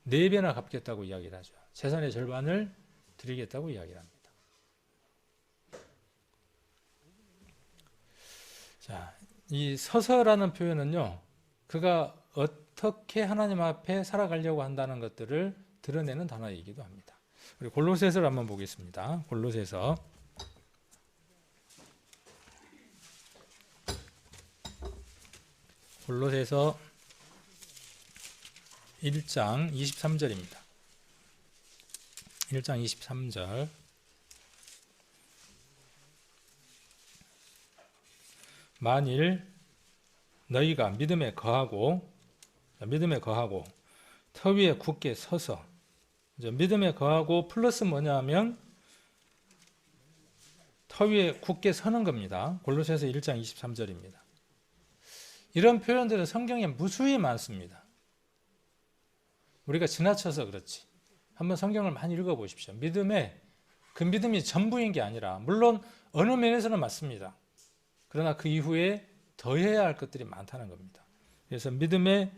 4배나 갚겠다고 이야기를 하죠. 재산의 절반을 드리겠다고 이야기를 합니다. 자, 이 서서라는 표현은요, 그가 어떻게 하나님 앞에 살아가려고 한다는 것들을 드러내는 단어이기도 합니다. 우리 골로새서를 한번 보겠습니다. 골로새서 1장 23절입니다. 1장 23절. 만일 너희가 믿음에 거하고 터 위에 굳게 서서, 믿음에 거하고 플러스 뭐냐 하면 터 위에 굳게 서는 겁니다. 골로새서 1장 23절입니다. 이런 표현들은 성경에 무수히 많습니다. 우리가 지나쳐서 그렇지. 한번 성경을 많이 읽어보십시오. 그 믿음이 전부인 게 아니라, 물론 어느 면에서는 맞습니다. 그러나 그 이후에 더해야 할 것들이 많다는 겁니다. 그래서 믿음에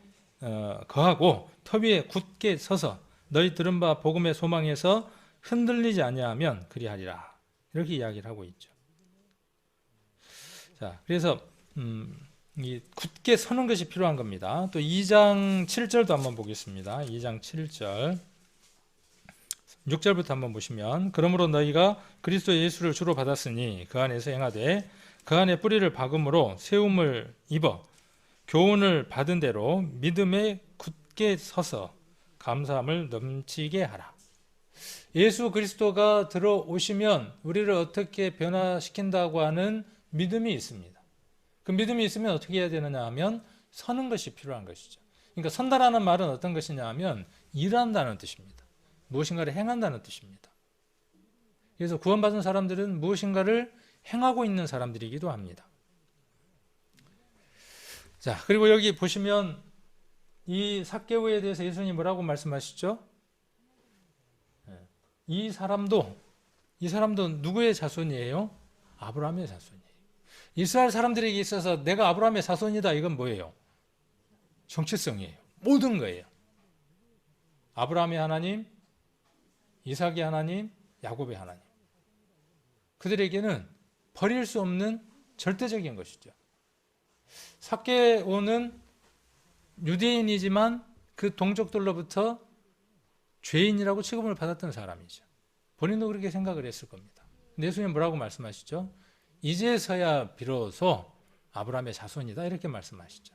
거하고 터 위에 굳게 서서 너희 들은 바 복음의 소망에서 흔들리지 아니하면 그리하리라. 이렇게 이야기를 하고 있죠. 자, 그래서 이 굳게 서는 것이 필요한 겁니다. 또 2장 7절도 한번 보겠습니다. 2장 7절. 6절부터 한번 보시면, 그러므로 너희가 그리스도 예수를 주로 받았으니 그 안에서 행하되 그 안에 뿌리를 박음으로 세움을 입어 교훈을 받은 대로 믿음에 굳게 서서 감사함을 넘치게 하라. 예수 그리스도가 들어오시면 우리를 어떻게 변화시킨다고 하는 믿음이 있습니다. 그 믿음이 있으면 어떻게 해야 되느냐 하면 서는 것이 필요한 것이죠. 그러니까 선다라는 말은 어떤 것이냐 하면 일한다는 뜻입니다. 무엇인가를 행한다는 뜻입니다. 그래서 구원받은 사람들은 무엇인가를 행하고 있는 사람들이기도 합니다. 자, 그리고 여기 보시면 이 삭개오에 대해서 예수님이 뭐라고 말씀하시죠? 이 사람도 누구의 자손이에요? 아브라함의 자손이에요. 이스라엘 사람들에게 있어서 내가 아브라함의 자손이다, 이건 뭐예요? 정체성이에요. 모든 거예요. 아브라함의 하나님, 이삭의 하나님, 야곱의 하나님. 그들에게는 버릴 수 없는 절대적인 것이죠. 삭개오는 유대인이지만 그 동족들로부터 죄인이라고 취급을 받았던 사람이죠. 본인도 그렇게 생각을 했을 겁니다. 근데 예수님 뭐라고 말씀하시죠? 이제서야 비로소 아브라함의 자손이다, 이렇게 말씀하시죠.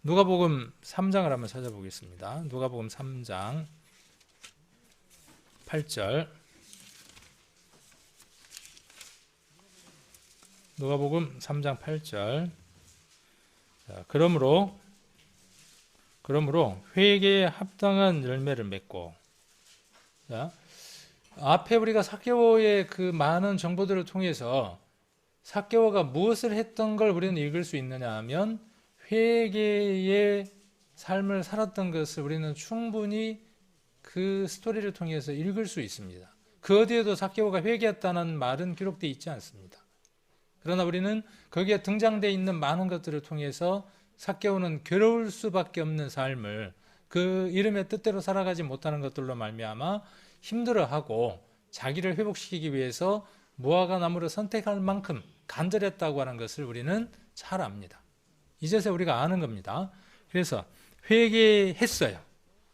누가복음 3장을 한번 찾아보겠습니다. 누가복음 3장 8절. 누가복음 3장 8절. 자, 그러므로 회개에 합당한 열매를 맺고. 자, 앞에 우리가 삭개오의 그 많은 정보들을 통해서 삭개오가 무엇을 했던 걸 우리는 읽을 수 있느냐 하면 회개의 삶을 살았던 것을 우리는 충분히 그 스토리를 통해서 읽을 수 있습니다. 그 어디에도 삭개오가 회개했다는 말은 기록되어 있지 않습니다. 그러나 우리는 거기에 등장되어 있는 많은 것들을 통해서 삭개오는 괴로울 수밖에 없는 삶을 그 이름의 뜻대로 살아가지 못하는 것들로 말미암아 힘들어하고 자기를 회복시키기 위해서 무화과 나무를 선택할 만큼 간절했다고 하는 것을 우리는 잘 압니다. 이제서 우리가 아는 겁니다. 그래서 회개했어요.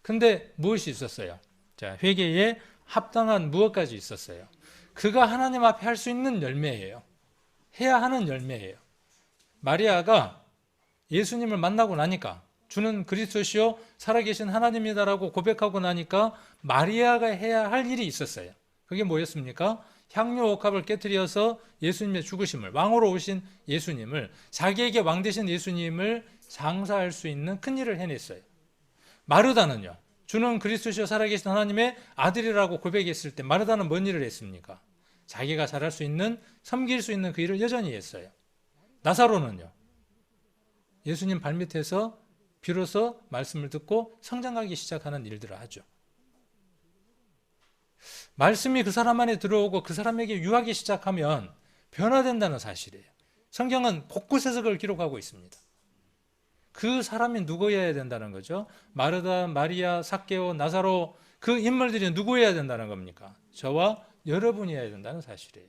근데 무엇이 있었어요? 자, 회개에 합당한 무엇까지 있었어요? 그가 하나님 앞에 할 수 있는 열매예요. 해야 하는 열매예요. 마리아가 예수님을 만나고 나니까 주는 그리스도시요 살아계신 하나님이다라고 고백하고 나니까 마리아가 해야 할 일이 있었어요. 그게 뭐였습니까? 향료 옥합을 깨뜨려서 예수님의 죽으심을, 왕으로 오신 예수님을, 자기에게 왕 되신 예수님을 장사할 수 있는 큰 일을 해냈어요. 마르다는요, 주는 그리스도시요 살아계신 하나님의 아들이라고 고백했을 때 마르다는 뭔 일을 했습니까? 자기가 잘할 수 있는, 섬길 수 있는 그 일을 여전히 했어요. 나사로는요, 예수님 발밑에서 비로소 말씀을 듣고 성장하기 시작하는 일들을 하죠. 말씀이 그 사람 안에 들어오고 그 사람에게 유하기 시작하면 변화된다는 사실이에요. 성경은 곳곳에서 그걸 기록하고 있습니다. 그 사람이 누구여야 된다는 거죠? 마르다, 마리아, 삭개오, 나사로, 그 인물들이 누구여야 된다는 겁니까? 저와 여러분이어야 된다는 사실이에요.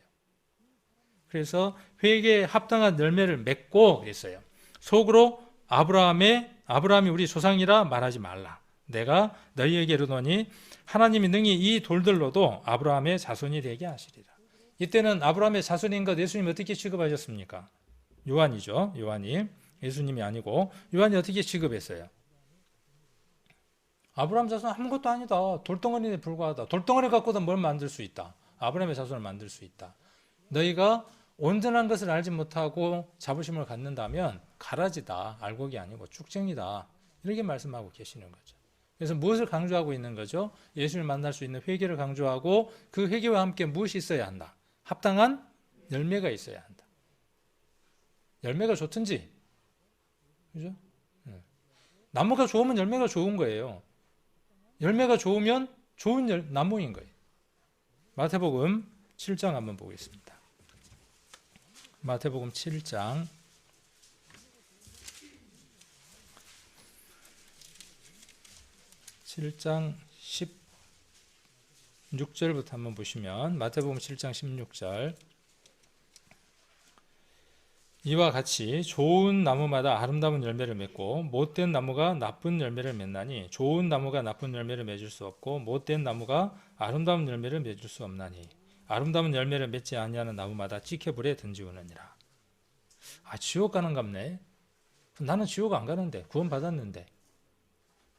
그래서 회개에 합당한 열매를 맺고 그랬어요. 속으로 아브라함이 우리 조상이라 말하지 말라. 내가 너희에게 이르노니 하나님이 능히 이 돌들로도 아브라함의 자손이 되게 하시리라. 이때는 아브라함의 자손인 것 예수님 어떻게 취급하셨습니까? 요한이죠. 요한이. 예수님이 아니고 요한이 어떻게 취급했어요? 아브라함 자손 아무것도 아니다. 돌덩어리에 불과하다. 돌덩어리 갖고도 뭘 만들 수 있다. 아브라함의 자손을 만들 수 있다. 너희가 온전한 것을 알지 못하고 자부심을 갖는다면 가라지다. 알곡이 아니고 쭉정이다. 이렇게 말씀하고 계시는 거죠. 그래서 무엇을 강조하고 있는 거죠? 예수를 만날 수 있는 회개를 강조하고 그 회개와 함께 무엇이 있어야 한다? 합당한 열매가 있어야 한다. 열매가 좋든지, 그죠? 나무가 좋으면 열매가 좋은 거예요. 열매가 좋으면 좋은 나무인 거예요. 마태복음 7장 한번 보겠습니다. 마태복음 7장 16절부터 한번 보시면 마태복음 7장 16절 이와 같이 좋은 나무마다 아름다운 열매를 맺고 못된 나무가 나쁜 열매를 맺나니 좋은 나무가 나쁜 열매를 맺을 수 없고 못된 나무가 아름다운 열매를 맺을 수 없나니 아름다운 열매를 맺지 아니하는 나무마다 찌개불에 던지우느니라. 지옥 가는 갑네. 나는 지옥 안 가는데 구원 받았는데.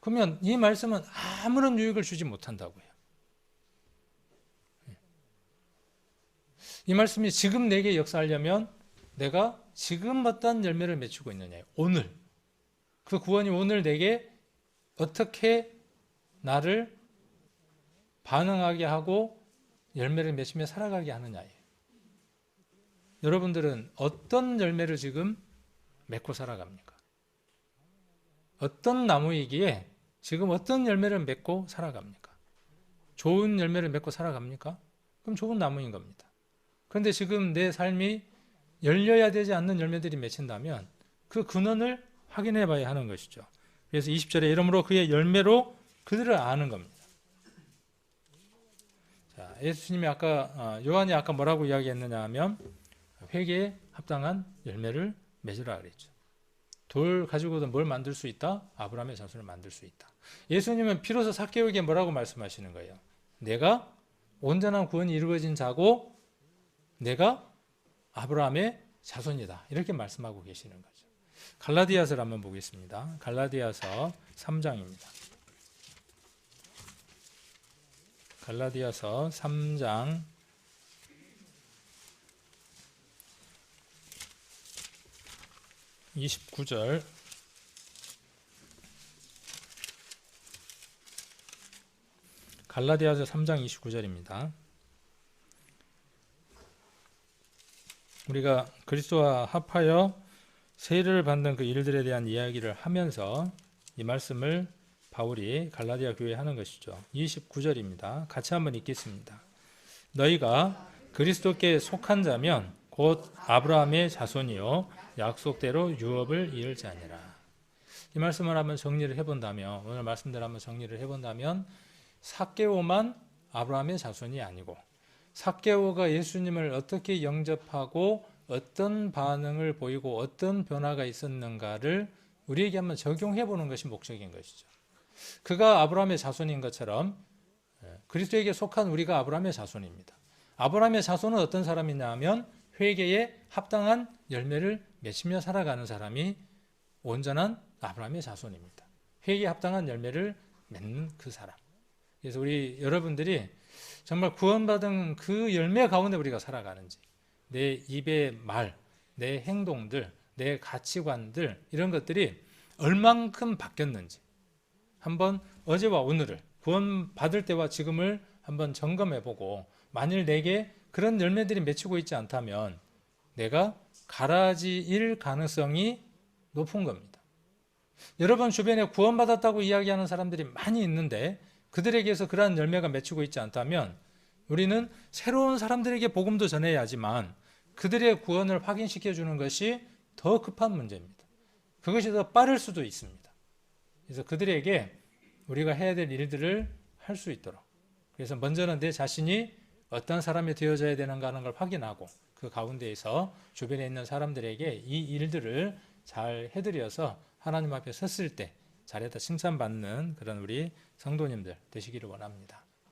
그러면 이 말씀은 아무런 유익을 주지 못한다고요. 이 말씀이 지금 내게 역사하려면 내가 지금 어떤 열매를 맺히고 있느냐. 오늘. 그 구원이 오늘 내게 어떻게 나를 반응하게 하고 열매를 맺으며 살아가게 하느냐예요. 여러분들은 어떤 열매를 지금 맺고 살아갑니까? 어떤 나무이기에 지금 어떤 열매를 맺고 살아갑니까? 좋은 열매를 맺고 살아갑니까? 그럼 좋은 나무인 겁니다. 그런데 지금 내 삶이 열려야 되지 않는 열매들이 맺힌다면 그 근원을 확인해 봐야 하는 것이죠. 그래서 20절에 이러므로 그의 열매로 그들을 아는 겁니다. 자, 예수님이 요한이 아까 뭐라고 이야기했느냐 하면 회개에 합당한 열매를 맺으라 그랬죠. 돌 가지고도 뭘 만들 수 있다? 아브라함의 자손을 만들 수 있다. 예수님은 비로소 삭개오에게 뭐라고 말씀하시는 거예요? 내가 온전한 구원이 이루어진 자고 내가 아브라함의 자손이다. 이렇게 말씀하고 계시는 거죠. 갈라디아서를 한번 보겠습니다. 갈라디아서 3장입니다. 갈라디아서 3장 29절 갈라디아서 3장 29절입니다. 우리가 그리스도와 합하여 세례를 받는 그 일들에 대한 이야기를 하면서 이 말씀을 바울이 갈라디아 교회에 하는 것이죠. 29절입니다. 같이 한번 읽겠습니다. 너희가 그리스도께 속한 자면 곧 아브라함의 자손이요 약속대로 유업을 이을 자니라. 이 말씀을 한번 정리를 해본다면, 오늘 말씀대로 한번 정리를 해본다면, 삭개오만 아브라함의 자손이 아니고 삭개오가 예수님을 어떻게 영접하고 어떤 반응을 보이고 어떤 변화가 있었는가를 우리에게 한번 적용해 보는 것이 목적인 것이죠. 그가 아브라함의 자손인 것처럼 그리스도에게 속한 우리가 아브라함의 자손입니다. 아브라함의 자손은 어떤 사람이냐 하면 회개에 합당한 열매를 맺으며 살아가는 사람이 온전한 아브라함의 자손입니다. 회개에 합당한 열매를 맺는 그 사람. 그래서 우리 여러분들이 정말 구원받은 그 열매 가운데 우리가 살아가는지, 내 입의 말, 내 행동들, 내 가치관들, 이런 것들이 얼만큼 바뀌었는지 한번 어제와 오늘을, 구원받을 때와 지금을 한번 점검해보고, 만일 내게 그런 열매들이 맺히고 있지 않다면 내가 가라지일 가능성이 높은 겁니다. 여러분 주변에 구원받았다고 이야기하는 사람들이 많이 있는데 그들에게서 그러한 열매가 맺히고 있지 않다면 우리는 새로운 사람들에게 복음도 전해야 하지만 그들의 구원을 확인시켜 주는 것이 더 급한 문제입니다. 그것이 더 빠를 수도 있습니다. 그래서 그들에게 우리가 해야 될 일들을 할 수 있도록, 그래서 먼저는 내 자신이 어떤 사람이 되어져야 되는가 하는 걸 확인하고 그 가운데에서 주변에 있는 사람들에게 이 일들을 잘 해드려서 하나님 앞에 섰을 때 잘했다 칭찬받는 그런 우리 성도님들 되시기를 원합니다.